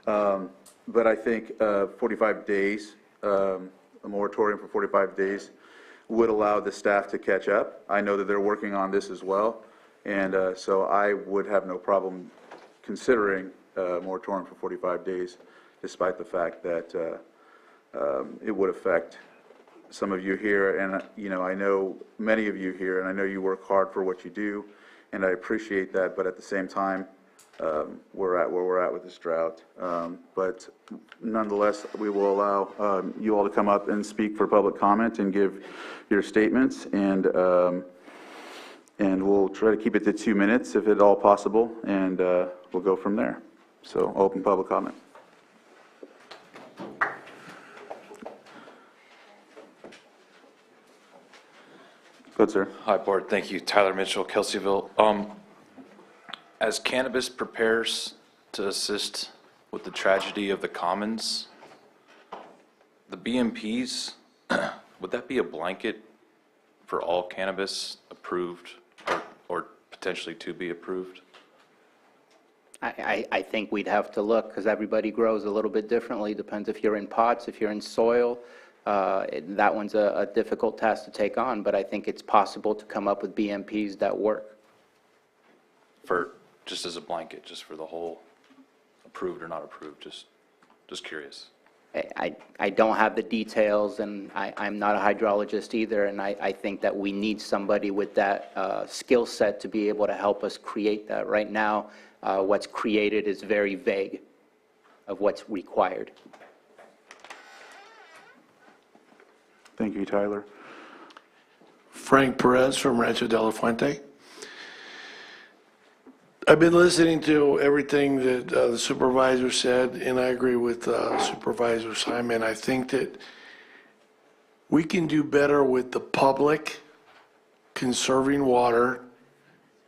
But I think 45 days, a moratorium for 45 days would allow the staff to catch up. I know that they're working on this as well. And so I would have no problem considering a moratorium for 45 days, despite the fact that it would affect some of you here. And, you know, I know many of you here, and I know you work hard for what you do, and I appreciate that. But at the same time, we're at where we're at with this drought. But nonetheless, we will allow you all to come up and speak for public comment and give your statements. And we'll try to keep it to 2 minutes if at all possible, and we'll go from there. So open public comment. Good, sir. Hi, Board. Thank you. Tyler Mitchell, Kelseyville. As cannabis prepares to assist with the tragedy of the commons, the BMPs, would that be a blanket for all cannabis approved or potentially to be approved? I think we'd have to look, because everybody grows a little bit differently. Depends if you're in pots, if you're in soil. That one's a difficult task to take on, but I think it's possible to come up with BMPs that work. For, just as a blanket, just for the whole, approved or not approved, just curious. I don't have the details, and I'm not a hydrologist either, and I think that we need somebody with that skill set to be able to help us create that. Right now, what's created is very vague of what's required. Thank you, Tyler. Frank Perez from Rancho de la Fuente. I've been listening to everything that the supervisor said, and I agree with Supervisor Simon. I think that we can do better with the public conserving water,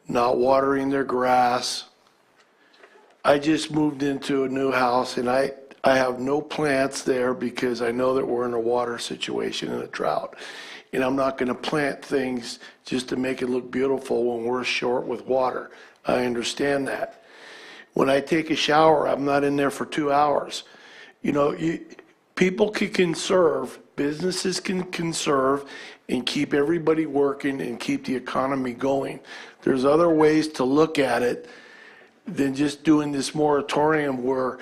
not watering their grass. I just moved into a new house, and I have no plants there because I know that we're in a water situation and a drought. And I'm not going to plant things just to make it look beautiful when we're short with water. I understand that. When I take a shower, I'm not in there for 2 hours. You know, people can conserve, businesses can conserve and keep everybody working and keep the economy going. There's other ways to look at it than just doing this moratorium where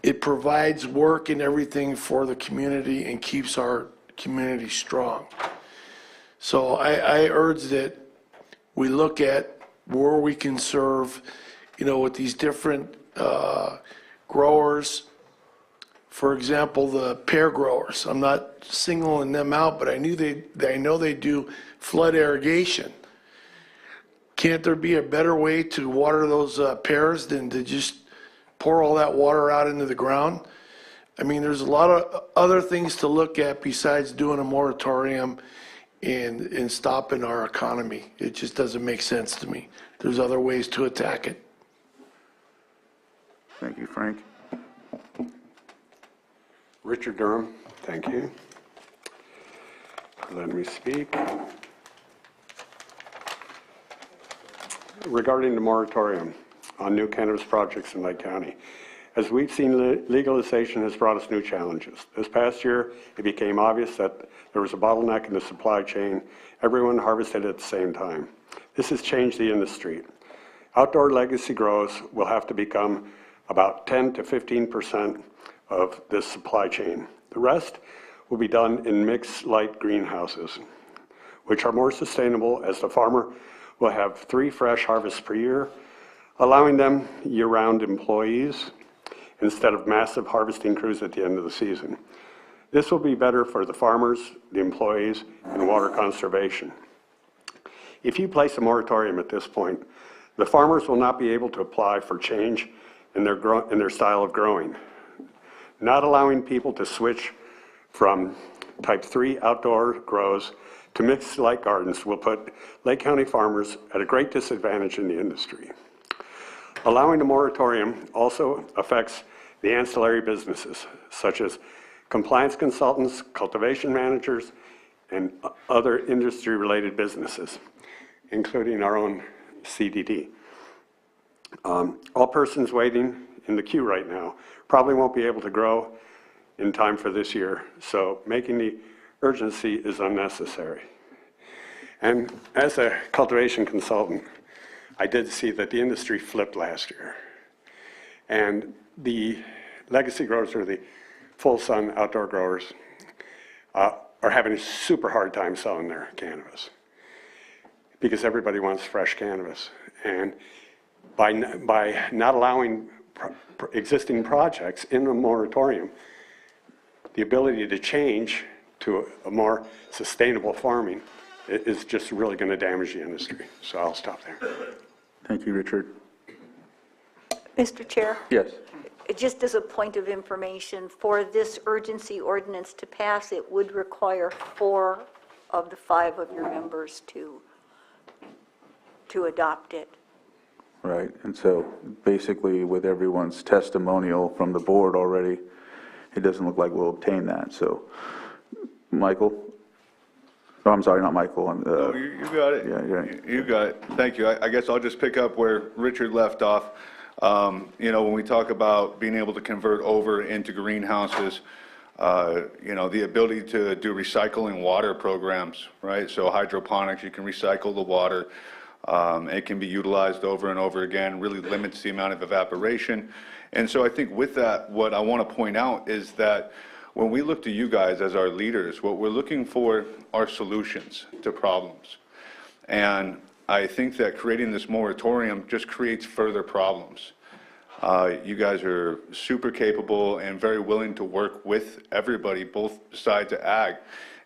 it provides work and everything for the community and keeps our community strong. So I urge that we look at where we can serve, you know, with these different growers. For example, the pear growers. I'm not singling them out, but I know they do flood irrigation. Can't there be a better way to water those pears than to just pour all that water out into the ground. I mean, there's a lot of other things to look at besides doing a moratorium and stopping our economy. It just doesn't make sense to me. There's other ways to attack it. Thank you, Frank. Richard Durham, thank you. Let me speak. Regarding the moratorium on new cannabis projects in Lake County, as we've seen, legalization has brought us new challenges. This past year, it became obvious that there was a bottleneck in the supply chain. Everyone harvested at the same time. This has changed the industry. Outdoor legacy grows will have to become about 10 to 15% of this supply chain. The rest will be done in mixed light greenhouses, which are more sustainable as the farmer will have 3 fresh harvests per year, allowing them year-round employees instead of massive harvesting crews at the end of the season. This will be better for the farmers, the employees, and water conservation. If you place a moratorium at this point, the farmers will not be able to apply for change in their style of growing. Not allowing people to switch from type 3 outdoor grows to mixed light gardens will put Lake County farmers at a great disadvantage in the industry. Allowing a moratorium also affects the ancillary businesses, such as compliance consultants, cultivation managers, and other industry-related businesses, including our own CDD. All persons waiting in the queue right now probably won't be able to grow in time for this year, so making the urgency is unnecessary. And as a cultivation consultant, I did see that the industry flipped last year. And the legacy growers, or the full sun outdoor growers, are having a super hard time selling their cannabis because everybody wants fresh cannabis. And by not allowing existing projects in the moratorium, the ability to change to a more sustainable farming is just really going to damage the industry. So I'll stop there. Thank you, Richard. Mr. Chair, Yes. just as a point of information, for this urgency ordinance to pass, it would require 4 of the 5 of your members to adopt it. Right, and so basically with everyone's testimonial from the board already, it doesn't look like we'll obtain that, so, Michael? Oh, I'm sorry, not Michael. No, you got it. Yeah. You got it. Thank you. I guess I'll just pick up where Richard left off. When we talk about being able to convert over into greenhouses, the ability to do recycling water programs, right? So hydroponics, you can recycle the water. It can be utilized over and over again, really limits the amount of evaporation. And so I think with that, what I want to point out is that when we look to you guys as our leaders, what we're looking for are solutions to problems. And I think that creating this moratorium just creates further problems. You guys are super capable and very willing to work with everybody, both sides of ag.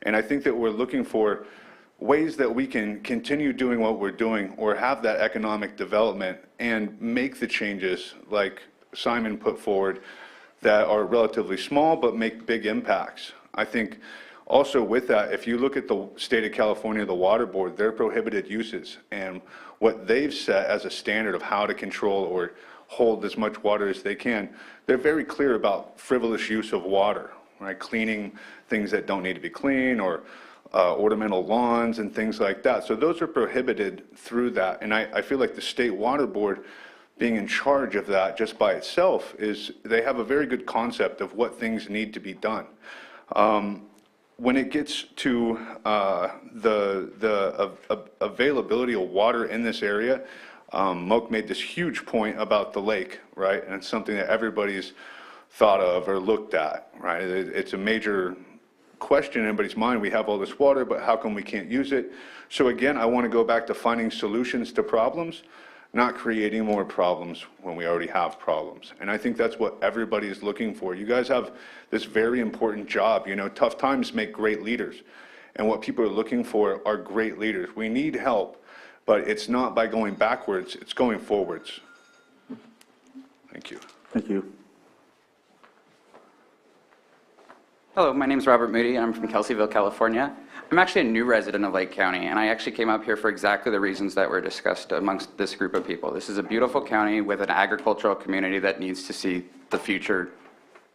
And I think that we're looking for ways that we can continue doing what we're doing or have that economic development and make the changes like Simon put forward that are relatively small but make big impacts. I think also with that, if you look at the state of California, the water board, their prohibited uses and what they've set as a standard of how to control or hold as much water as they can, they're very clear about frivolous use of water, right? Cleaning things that don't need to be clean or ornamental lawns and things like that. So those are prohibited through that. And I feel like the state water board being in charge of that just by itself is, they have a very good concept of what things need to be done. When it gets to the availability of water in this area, Moak made this huge point about the lake, right? And it's something that everybody's thought of or looked at, right? It's a major question in everybody's mind. We have all this water, but how come we can't use it? So again, I want to go back to finding solutions to problems, not creating more problems when we already have problems. And I think that's what everybody is looking for. You guys have this very important job. Tough times make great leaders. And what people are looking for are great leaders. We need help, but it's not by going backwards, it's going forwards. Thank you. Thank you. Hello, my name is Robert Moody. I'm from Kelseyville, California. I'm actually a new resident of Lake County, and I actually came up here for exactly the reasons that were discussed amongst this group of people. This is a beautiful county with an agricultural community that needs to see the future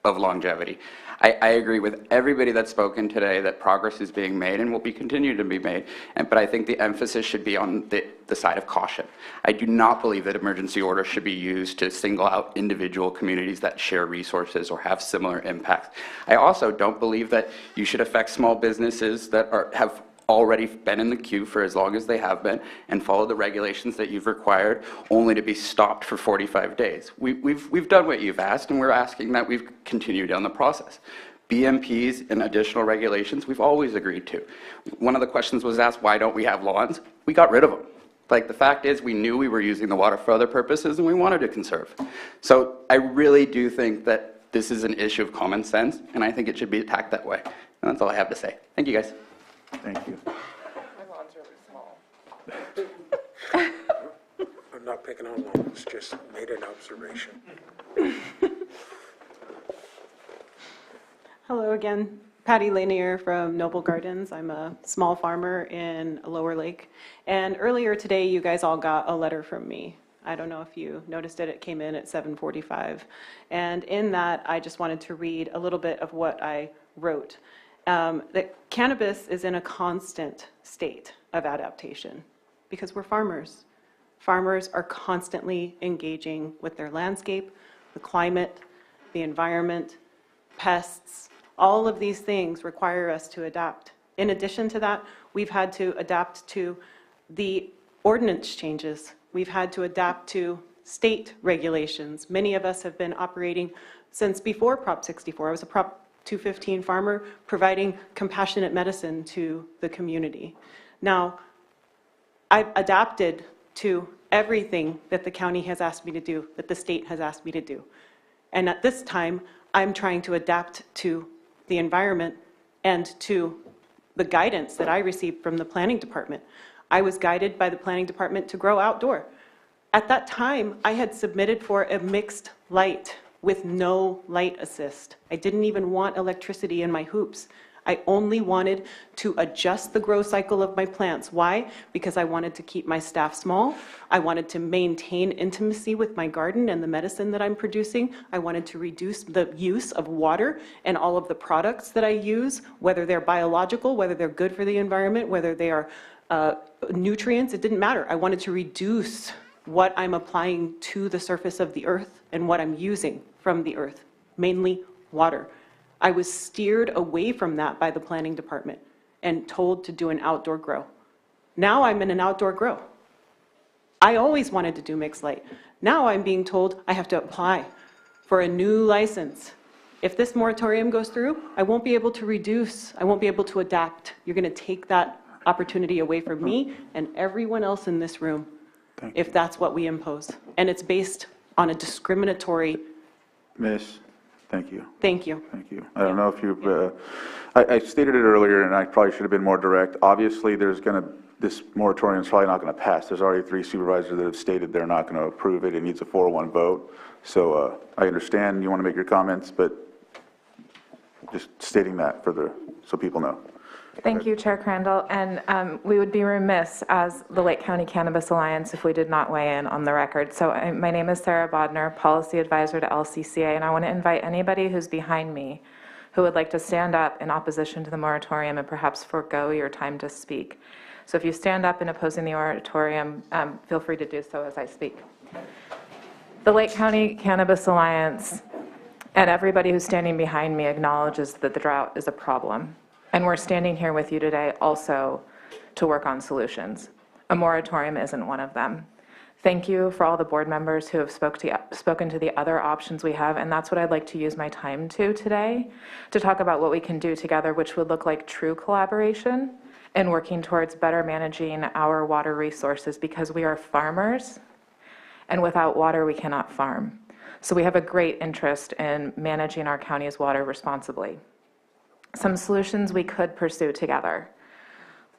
of longevity. I agree with everybody that's spoken today that progress is being made and will be continued to be made, but I think the emphasis should be on the side of caution. I do not believe that emergency orders should be used to single out individual communities that share resources or have similar impacts. I also don't believe that you should affect small businesses that have already been in the queue for as long as they have been and follow the regulations that you've required, only to be stopped for 45 days. We've done what you've asked, and we're asking that we've continued down the process. BMPs and additional regulations, we've always agreed to. One of the questions was asked, why don't we have lawns? We got rid of them. Like, the fact is, we knew we were using the water for other purposes, and we wanted to conserve. So I really do think that this is an issue of common sense, and I think it should be attacked that way. And that's all I have to say. Thank you, guys. Thank you. My lawn's really small. I'm not picking on lawns, just made an observation. Hello again, Patty Lanier from Noble Gardens. I'm a small farmer in Lower Lake. And earlier today, you guys all got a letter from me. I don't know if you noticed it, it came in at 7:45. And in that, I just wanted to read a little bit of what I wrote. That cannabis is in a constant state of adaptation because we're farmers. Farmers are constantly engaging with their landscape, the climate, the environment, pests. All of these things require us to adapt. In addition to that, we've had to adapt to the ordinance changes. We've had to adapt to state regulations. Many of us have been operating since before Prop 64. I was a Prop 215 farmer providing compassionate medicine to the community. Now, I've adapted to everything that the county has asked me to do, that the state has asked me to do. And at this time, I'm trying to adapt to the environment and to the guidance that I received from the planning department. I was guided by the planning department to grow outdoor. At that time, I had submitted for a mixed light with no light assist. I didn't even want electricity in my hoops. I only wanted to adjust the grow cycle of my plants. Why? Because I wanted to keep my staff small. I wanted to maintain intimacy with my garden and the medicine that I'm producing. I wanted to reduce the use of water and all of the products that I use, whether they're biological, whether they're good for the environment, whether they are nutrients, it didn't matter. I wanted to reduce what I'm applying to the surface of the earth and what I'm using from the earth, mainly water. I was steered away from that by the planning department and told to do an outdoor grow. Now I'm in an outdoor grow. I always wanted to do mixed light. Now I'm being told I have to apply for a new license. If this moratorium goes through, I won't be able to reduce, I won't be able to adapt. You're going to take that opportunity away from me and everyone else in this room if that's what we impose. And it's based on a discriminatory. Miss, thank you. Thank you. Thank you. I don't know if you've, I stated it earlier, and I probably should have been more direct. Obviously, this moratorium is probably not going to pass. There's already 3 supervisors that have stated they're not going to approve it. It needs a 4-1 vote. So I understand you want to make your comments, but just stating that so people know. Thank you, Chair Crandall. And we would be remiss as the Lake County Cannabis Alliance if we did not weigh in on the record. So my name is Sarah Bodner, Policy Advisor to LCCA, and I want to invite anybody who's behind me who would like to stand up in opposition to the moratorium and perhaps forego your time to speak. So if you stand up in opposing the moratorium, feel free to do so as I speak. The Lake County Cannabis Alliance and everybody who's standing behind me acknowledges that the drought is a problem. And we're standing here with you today also to work on solutions. A moratorium isn't one of them. Thank you for all the board members who have spoken to the other options we have, and that's what I'd like to use my time to today, to talk about what we can do together, which would look like true collaboration and working towards better managing our water resources, because we are farmers, and without water we cannot farm. So we have a great interest in managing our county's water responsibly. Some solutions we could pursue together.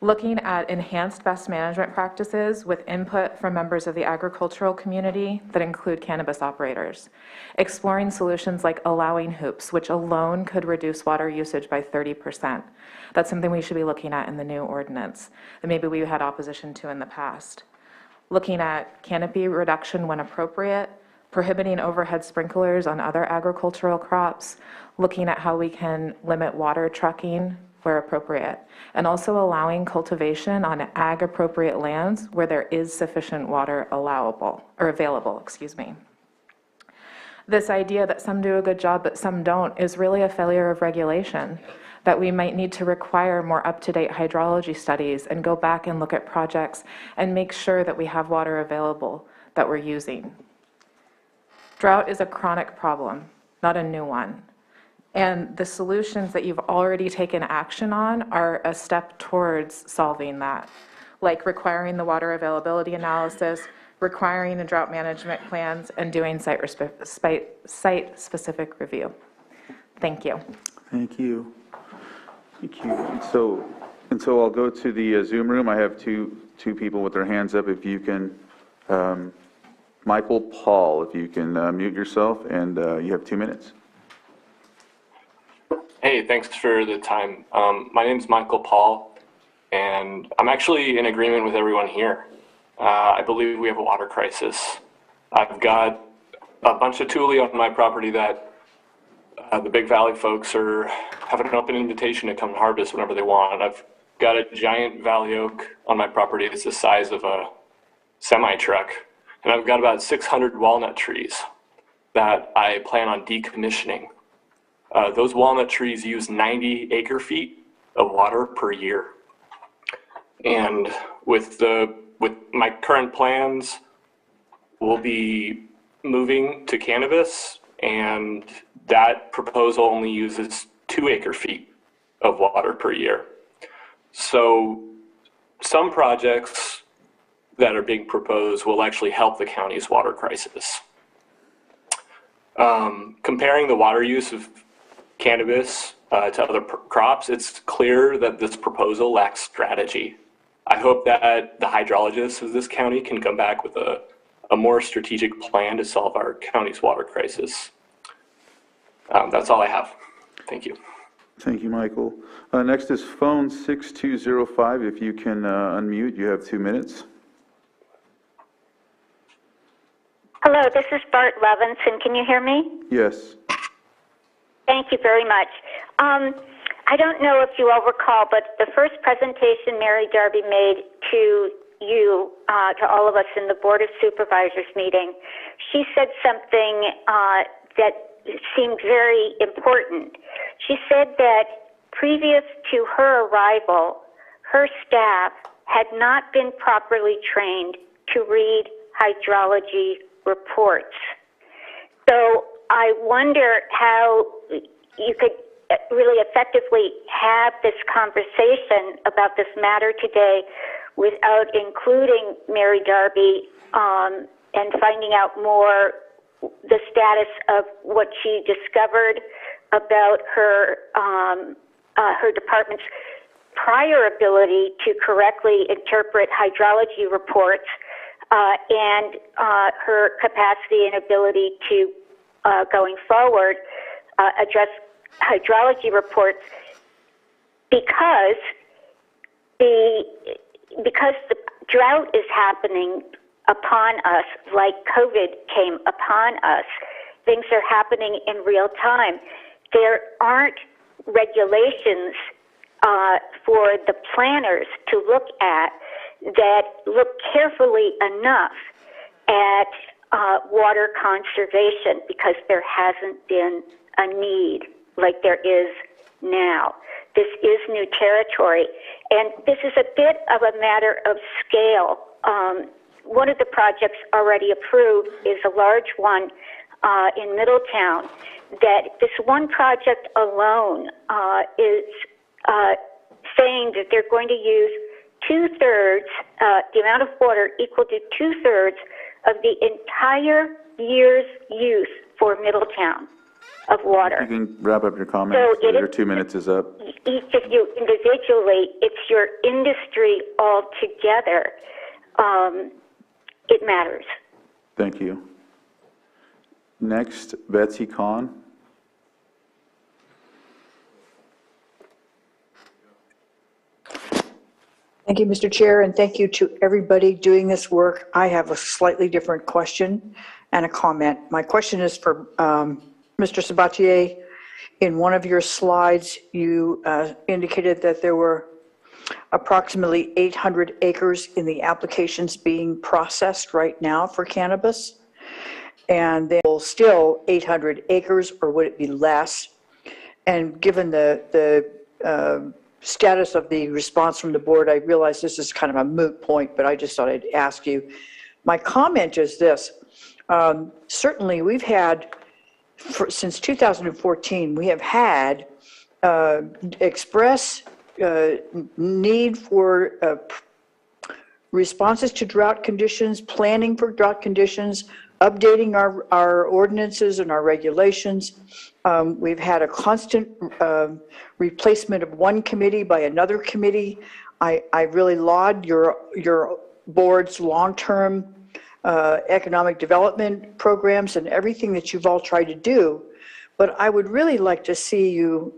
looking at enhanced best management practices with input from members of the agricultural community that include cannabis operators, exploring solutions like allowing hoops, which alone could reduce water usage by 30%. That's something we should be looking at in the new ordinance that maybe we had opposition to in the past. Looking at canopy reduction when appropriate, prohibiting overhead sprinklers on other agricultural crops, looking at how we can limit water trucking where appropriate, and also allowing cultivation on ag-appropriate lands where there is sufficient water available. This idea that some do a good job but some don't is really a failure of regulation, that we might need to require more up-to-date hydrology studies and go back and look at projects and make sure that we have water available that we're using. Drought is a chronic problem, not a new one. And the solutions that you've already taken action on are a step towards solving that, like requiring the water availability analysis, requiring the drought management plans, and doing site-specific review. Thank you. Thank you. Thank you. And so I'll go to the Zoom room. I have two people with their hands up. If you can, Michael Paul, if you can mute yourself, and you have 2 minutes. Hey, thanks for the time. My name's Michael Paul, and I'm actually in agreement with everyone here. I believe we have a water crisis. I've got a bunch of tule on my property that the Big Valley folks have an open invitation to come harvest whenever they want. I've got a giant valley oak on my property that's the size of a semi-truck, and I've got about 600 walnut trees that I plan on decommissioning. Those walnut trees use 90 acre-feet of water per year. And with my current plans, we'll be moving to cannabis, and that proposal only uses 2 acre-feet of water per year. So some projects that are being proposed will actually help the county's water crisis. Comparing the water use of cannabis to other crops, it's clear that this proposal lacks strategy. I hope that the hydrologists of this county can come back with a more strategic plan to solve our county's water crisis. That's all I have. Thank you. Thank you, Michael. Next is phone 6205. If you can unmute, you have 2 minutes. Hello, this is Bart Levinson. Can you hear me? Yes. Thank you very much. I don't know if you all recall, but the first presentation Mary Darby made to you, to all of us in the Board of Supervisors meeting, she said something that seemed very important. She said that previous to her arrival, her staff had not been properly trained to read hydrology reports. So I wonder how you could really effectively have this conversation about this matter today without including Mary Darby and finding out more the status of what she discovered about her department's prior ability to correctly interpret hydrology reports and her capacity and ability to, going forward, address hydrology reports because the drought is happening upon us like COVID came upon us. Things are happening in real time. There aren't regulations for the planners to look at that look carefully enough at water conservation because there hasn't been a need like there is now. This is new territory, and this is a bit of a matter of scale. One of the projects already approved is a large one in Middletown. That this one project alone is saying that they're going to use 2/3, the amount of water equal to 2/3 of the entire year's use for Middletown. of water. You can wrap up your comments. So it Your is- 2 minutes is up. Each of you individually, it's your industry altogether. It matters. Thank you. Next, Betsy Kahn. Thank you, Mr. Chair, and thank you to everybody doing this work. I have a slightly different question and a comment. My question is for Mr. Sabatier. In one of your slides, you indicated that there were approximately 800 acres in the applications being processed right now for cannabis. And then still 800 acres, or would it be less? And given the status of the response from the board, I realize this is kind of a moot point, but I just thought I'd ask you. My comment is this. Certainly, we've had, since 2014, we have had express need for responses to drought conditions, planning for drought conditions, updating our ordinances and our regulations. We've had a constant replacement of one committee by another committee. I really laud your board's long-term economic development programs and everything that you've all tried to do. But I would really like to see you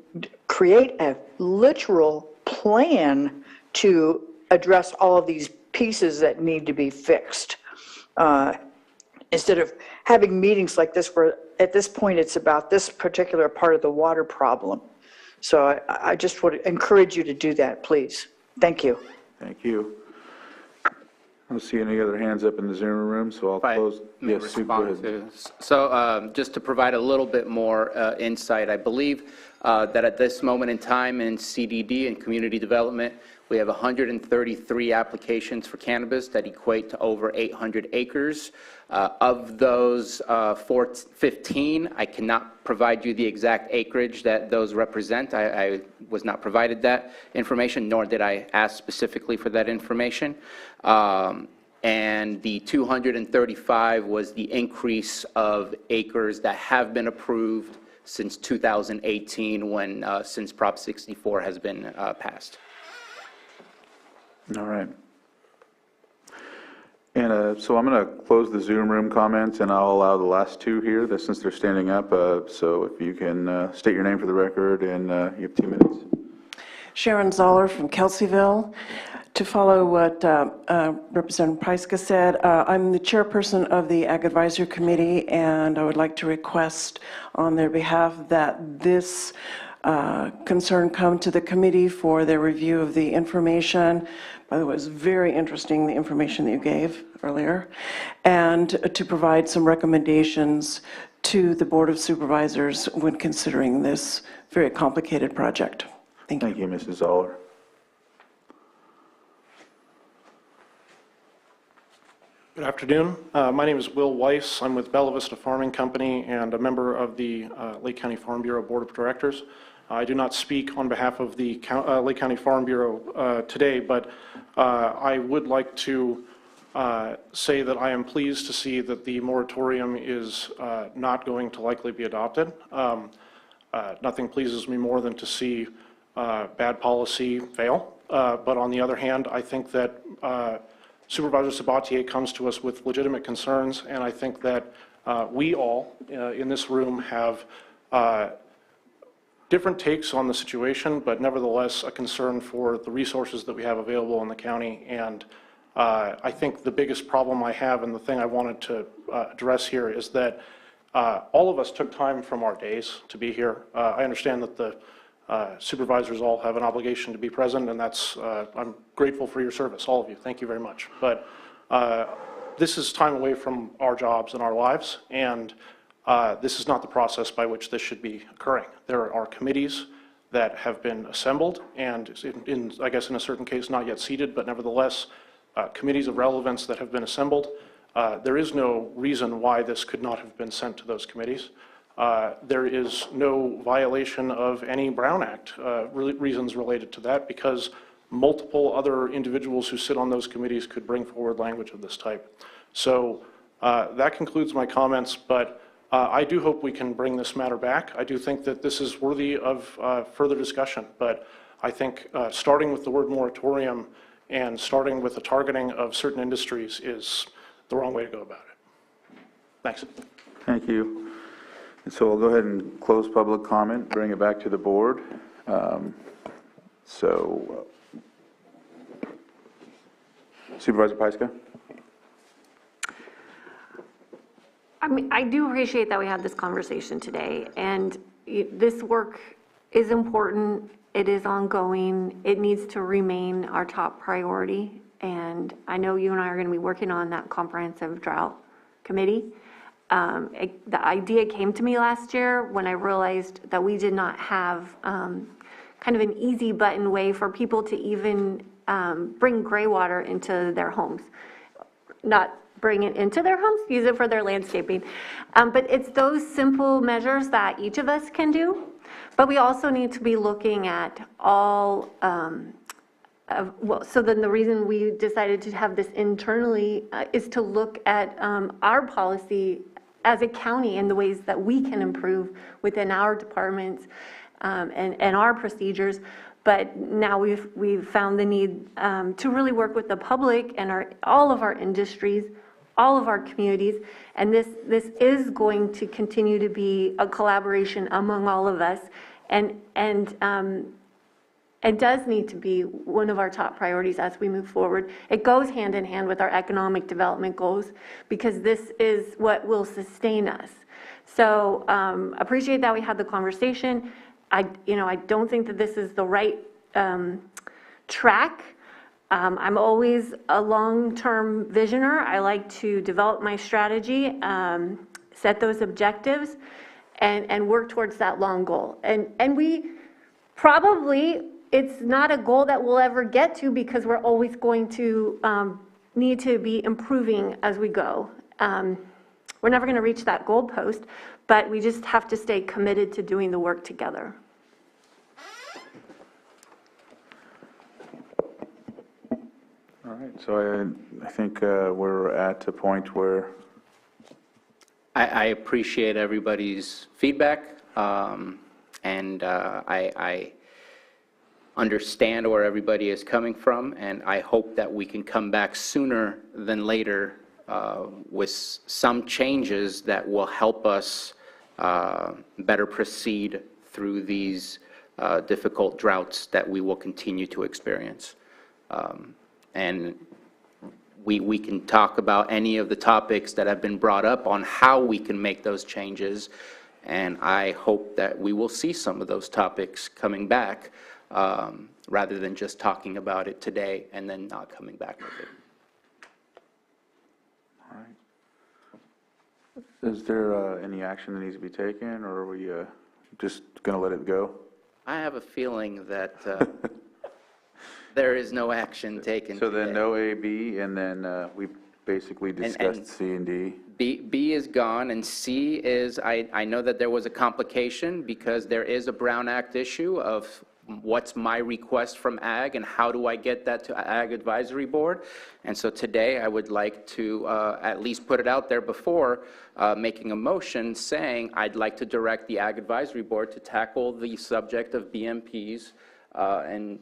create a literal plan to address all of these pieces that need to be fixed. Instead of having meetings like this where at this point it's about this particular part of the water problem. So I just would encourage you to do that, please. Thank you. Thank you. I don't see any other hands up in the Zoom room, so I'll close. Yes, Sue, go ahead. So just to provide a little bit more insight, I believe that at this moment in time in CDD and community development, we have 133 applications for cannabis that equate to over 800 acres. Of those 15, I cannot provide you the exact acreage that those represent. I was not provided that information, nor did I ask specifically for that information. And the 235 was the increase of acres that have been approved since 2018 when, since Prop 64 has been passed. All right. And so I'm going to close the Zoom room comments, and I'll allow the last two here, since they're standing up. So if you can state your name for the record, and you have 2 minutes. Sharon Zoller from Kelseyville. To follow what Representative Pryska said, I'm the chairperson of the Ag Advisory Committee, and I would like to request on their behalf that this concern come to the committee for their review of the information. By the way, it was very interesting, the information that you gave earlier, and to provide some recommendations to the Board of Supervisors when considering this very complicated project. Thank you. Thank you, Mrs. Zoller. Good afternoon. My name is Will Weiss. I'm with Bella Vista Farming Company and a member of the Lake County Farm Bureau Board of Directors. I do not speak on behalf of the Lake County Farm Bureau today, but I would like to say that I am pleased to see that the moratorium is not going to likely be adopted. Nothing pleases me more than to see bad policy fail. But on the other hand, I think that Supervisor Sabatier comes to us with legitimate concerns, and I think that we all in this room have different takes on the situation, but nevertheless a concern for the resources that we have available in the county. And I think the biggest problem I have, and the thing I wanted to address here, is that all of us took time from our days to be here. I understand that the supervisors all have an obligation to be present, and that's, I'm grateful for your service, all of you. Thank you very much. But this is time away from our jobs and our lives, and this is not the process by which this should be occurring. There are committees that have been assembled, and I guess in a certain case not yet seated, but nevertheless committees of relevance that have been assembled. There is no reason why this could not have been sent to those committees. There is no violation of any Brown Act reasons related to that, because multiple other individuals who sit on those committees could bring forward language of this type. So that concludes my comments, but I do hope we can bring this matter back. I do think that this is worthy of further discussion, but I think starting with the word moratorium and starting with the targeting of certain industries is the wrong way to go about it. Thanks. Thank you. And so we'll go ahead and close public comment, bring it back to the board. Supervisor Pyska? I mean, I do appreciate that we had this conversation today, and this work is important. It is ongoing. It needs to remain our top priority, and I know you and I are going to be working on that comprehensive drought committee. The idea came to me last year when I realized that we did not have kind of an easy button way for people to even bring gray water into their homes. Not bring it into their homes, use it for their landscaping. But it's those simple measures that each of us can do. But we also need to be looking at all, so then the reason we decided to have this internally is to look at our policy as a county and the ways that we can improve within our departments and our procedures. But now we've found the need to really work with the public and all of our industries, all of our communities, and this is going to continue to be a collaboration among all of us, and it does need to be one of our top priorities as we move forward. It goes hand in hand with our economic development goals, because this is what will sustain us. So appreciate that we had the conversation. I don't think that this is the right track. I'm always a long-term visioner. I like to develop my strategy, set those objectives, and work towards that long goal. And we probably, it's not a goal that we'll ever get to, because we're always going to need to be improving as we go. We're never going to reach that goal post, but we just have to stay committed to doing the work together. All right, so I think we're at a point where I appreciate everybody's feedback, and I understand where everybody is coming from, and I hope that we can come back sooner than later with some changes that will help us better proceed through these difficult droughts that we will continue to experience. And we can talk about any of the topics that have been brought up on how we can make those changes, and I hope that we will see some of those topics coming back, rather than just talking about it today and then not coming back with it. All right. Is there any action that needs to be taken, or are we just going to let it go? I have a feeling that there is no action taken So today. then no A, B, and then we basically discussed C and D. B is gone, and C is, I know that there was a complication because there is a Brown Act issue of what's my request from Ag and how do I get that to Ag Advisory Board. And so today I would like to at least put it out there before making a motion saying I'd like to direct the Ag Advisory Board to tackle the subject of BMPs, and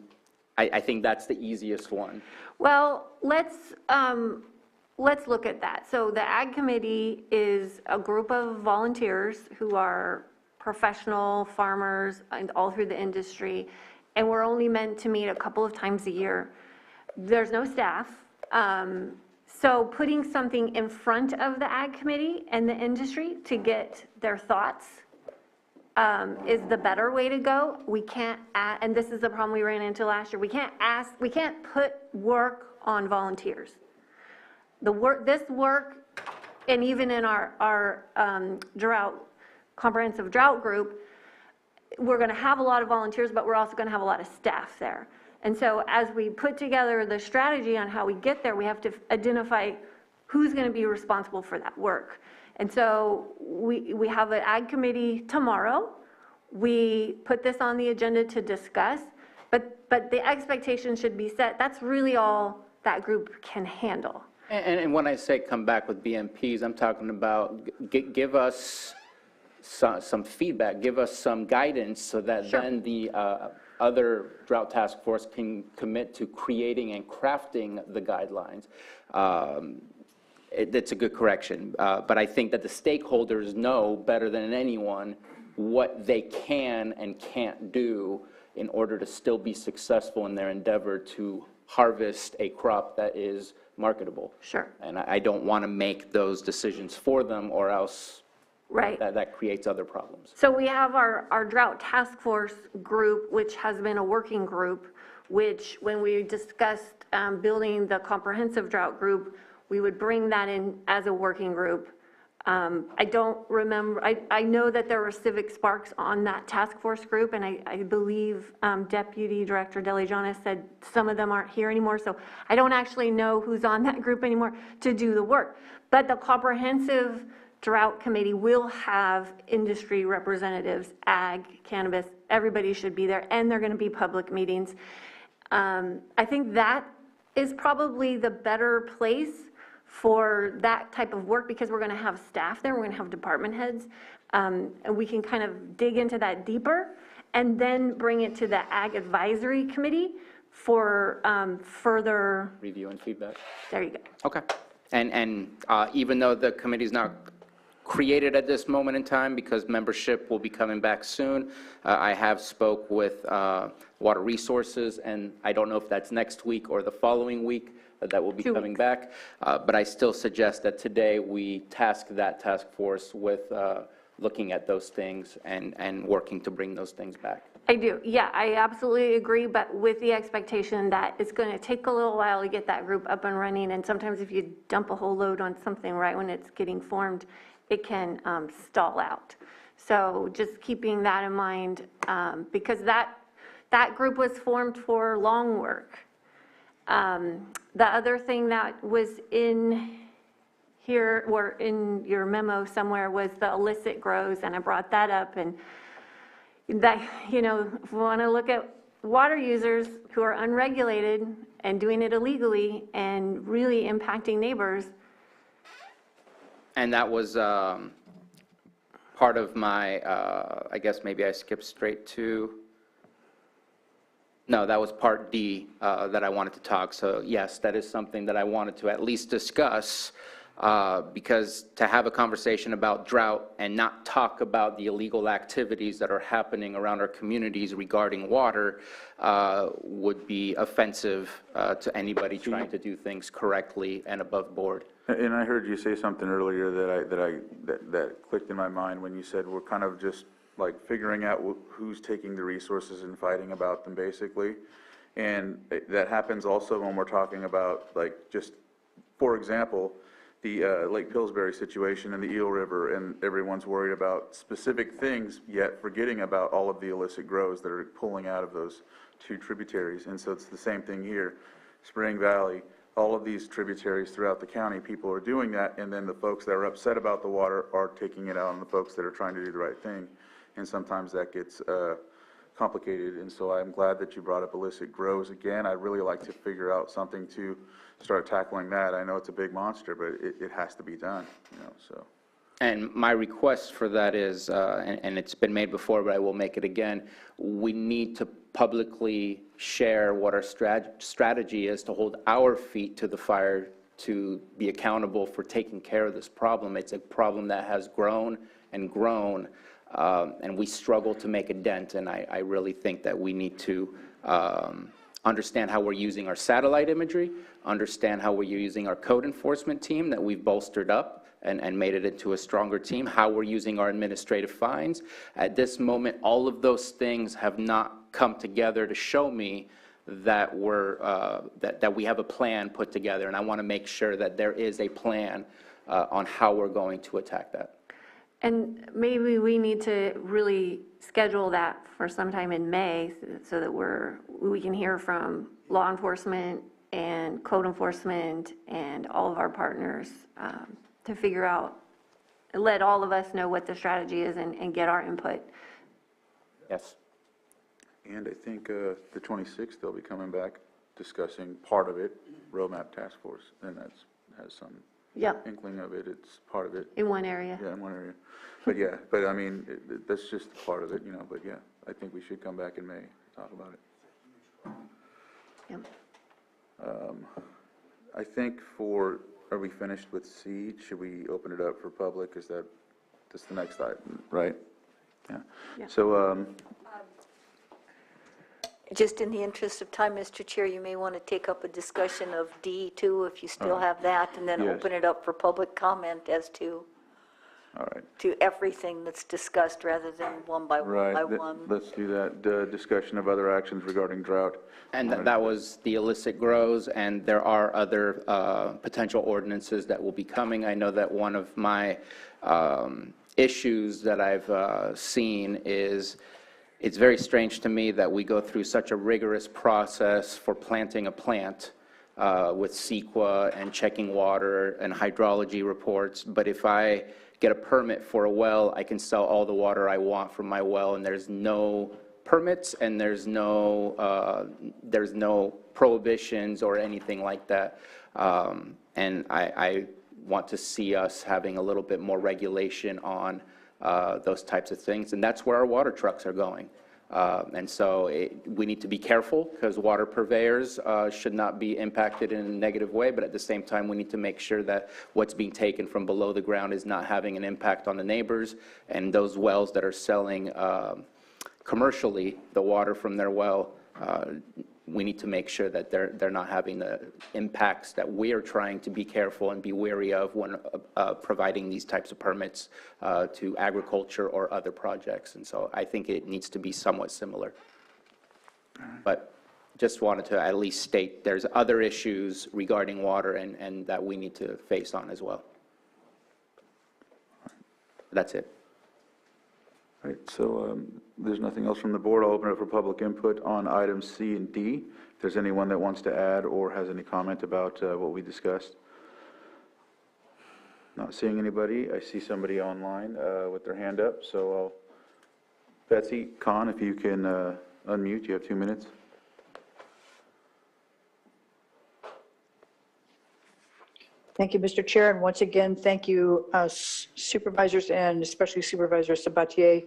I think that's the easiest one. Well, let's look at that. So the Ag Committee is a group of volunteers who are professional farmers and all through the industry, and we're only meant to meet a couple of times a year. There's no staff. So putting something in front of the Ag Committee and the industry to get their thoughts is the better way to go. We can't, and this is the problem we ran into last year, we can't put work on volunteers. This work, and even in our comprehensive drought group, we're going to have a lot of volunteers, but we're also going to have a lot of staff there. And so as we put together the strategy on how we get there, we have to identify who's going to be responsible for that work. And so we have an Ag Committee tomorrow. We put this on the agenda to discuss, but the expectation should be set. That's really all that group can handle. And when I say come back with BMPs, I'm talking about give us some feedback, give us some guidance so that then the other drought task force can commit to creating and crafting the guidelines. It's a good correction, but I think that the stakeholders know better than anyone what they can and can't do in order to still be successful in their endeavor to harvest a crop that is marketable. Sure. And I don't want to make those decisions for them, or else that creates other problems. So we have our drought task force group, which has been a working group, which when we discussed building the comprehensive drought group, we would bring that in as a working group. I don't remember, I know that there were civic sparks on that task force group, and I believe Deputy Director Deligiana said some of them aren't here anymore, so I don't actually know who's on that group anymore to do the work. But the comprehensive drought committee will have industry representatives, ag, cannabis, everybody should be there, and they're going to be public meetings. I think that is probably the better place for that type of work, because we're going to have staff there, we're going to have department heads, and we can kind of dig into that deeper and then bring it to the Ag Advisory Committee for further review and feedback. There you go. Okay. And even though the committee's not created at this moment in time, because membership will be coming back soon, I have spoke with Water Resources, and I don't know if that's next week or the following week that will be coming back, but I still suggest that today we task that task force with looking at those things and working to bring those things back. I do, yeah, I absolutely agree, but with the expectation that it's going to take a little while to get that group up and running, and sometimes if you dump a whole load on something right when it's getting formed, it can stall out. So just keeping that in mind, because that group was formed for long work. The other thing that was in here, or in your memo somewhere, was the illicit grows, and I brought that up, and that, you know, if we want to look at water users who are unregulated and doing it illegally and really impacting neighbors. And that was part of my, I guess maybe I skipped straight to, no, that was part D that I wanted to talk. So yes, that is something that I wanted to at least discuss, because to have a conversation about drought and not talk about the illegal activities that are happening around our communities regarding water would be offensive to anybody trying to do things correctly and above board. And I heard you say something earlier that clicked in my mind when you said we're kind of just like figuring out who's taking the resources and fighting about them, basically. And that happens also when we're talking about, like, just, for example, the Lake Pillsbury situation and the Eel River, and everyone's worried about specific things, yet forgetting about all of the illicit grows that are pulling out of those two tributaries. And so it's the same thing here. Spring Valley, all of these tributaries throughout the county, people are doing that, and then the folks that are upset about the water are taking it out on the folks that are trying to do the right thing. And sometimes that gets complicated, and so I'm glad that you brought up illicit grows again. I'd really like to figure out something to start tackling that. I know it's a big monster, but it has to be done, you know, so. And my request for that is, and it's been made before, but I will make it again, we need to publicly share what our strategy is to hold our feet to the fire, to be accountable for taking care of this problem. It's a problem that has grown and grown, and we struggle to make a dent, and I really think that we need to understand how we're using our satellite imagery, understand how we're using our code enforcement team that we've bolstered up and made it into a stronger team, how we're using our administrative fines. At this moment, all of those things have not come together to show me that that we have a plan put together, and I want to make sure that there is a plan on how we're going to attack that. And maybe we need to really schedule that for sometime in May so that we can hear from law enforcement and code enforcement and all of our partners to figure out, let all of us know what the strategy is and get our input. Yes. And I think the 26th, they'll be coming back discussing part of it, roadmap task force, and that has some Yep, inkling of it, it's part of it. in one area. Yeah, in one area. But yeah, but I mean, that's just part of it, you know, but yeah, I think we should come back in May, and talk about it. Yep. I think are we finished with C? Should we open it up for public? Is that's the next item, right? Yeah. Yeah. So, Just in the interest of time, Mr. Chair, you may want to take up a discussion of D too, if you still have that, and then Yes. open it up for public comment as to all right. to everything that's discussed rather than one by one by Right, one. let's do that. Discussion of other actions regarding drought. And that was the illicit grows, and there are other potential ordinances that will be coming. I know that one of my issues that I've seen is, it's very strange to me that we go through such a rigorous process for planting a plant with CEQA and checking water and hydrology reports, but if I get a permit for a well, I can sell all the water I want from my well, and there's no permits, and there's no prohibitions or anything like that. And I want to see us having a little bit more regulation on those types of things, and that's where our water trucks are going. And so we need to be careful, because water purveyors should not be impacted in a negative way, but at the same time, we need to make sure that what's being taken from below the ground is not having an impact on the neighbors, and those wells that are selling commercially the water from their well, we need to make sure that they're not having the impacts that we're trying to be careful and be wary of when providing these types of permits to agriculture or other projects. And so I think it needs to be somewhat similar. But just wanted to at least state there's other issues regarding water and that we need to face on as well. That's it. All right, so there's nothing else from the board. I'll open it up for public input on items C and D. If there's anyone that wants to add or has any comment about what we discussed. Not seeing anybody. I see somebody online with their hand up, so I'll, Betsy Kahn, if you can unmute, you have 2 minutes. Thank you, Mr. Chair, and once again, thank you, supervisors, and especially Supervisor Sabatier.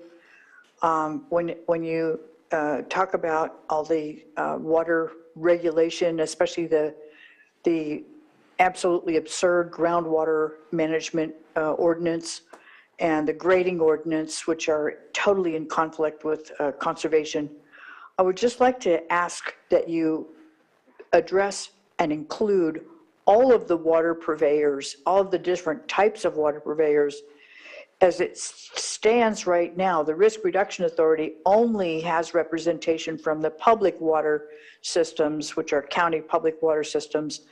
When you talk about all the water regulation, especially the absolutely absurd groundwater management ordinance and the grading ordinance, which are totally in conflict with conservation, I would just like to ask that you address and include all of the water purveyors, all of the different types of water purveyors. As it stands right now, the Risk Reduction Authority only has representation from the public water systems, which are county public water systems,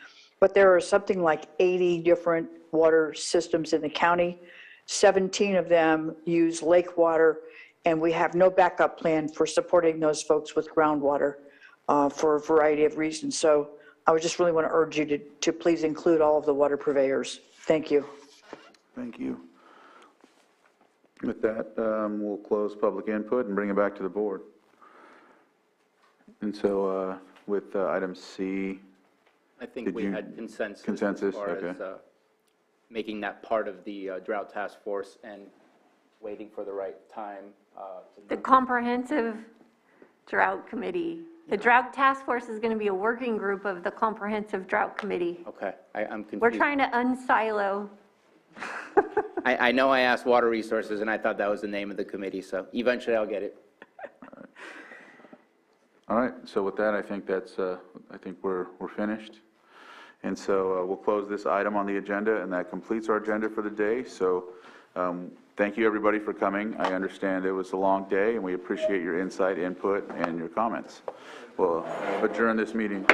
but there are something like 80 different water systems in the county. 17 of them use lake water, and we have no backup plan for supporting those folks with groundwater for a variety of reasons. So I would just really want to urge you to please include all of the water purveyors. Thank you. Thank you. With that, we'll close public input and bring it back to the board. And so with item C. I think we had consensus as far okay. as making that part of the drought task force and waiting for the right time. The comprehensive drought committee. The drought task force is going to be a working group of the comprehensive drought committee. Okay, I'm confused. We're trying to unsilo. I know I asked Water Resources, and I thought that was the name of the committee, so eventually I'll get it. All right, so with that, I think that's, I think we're finished. And so we'll close this item on the agenda, and that completes our agenda for the day. So thank you, everybody, for coming. I understand it was a long day, and we appreciate your insight, input, and your comments. We'll adjourn this meeting.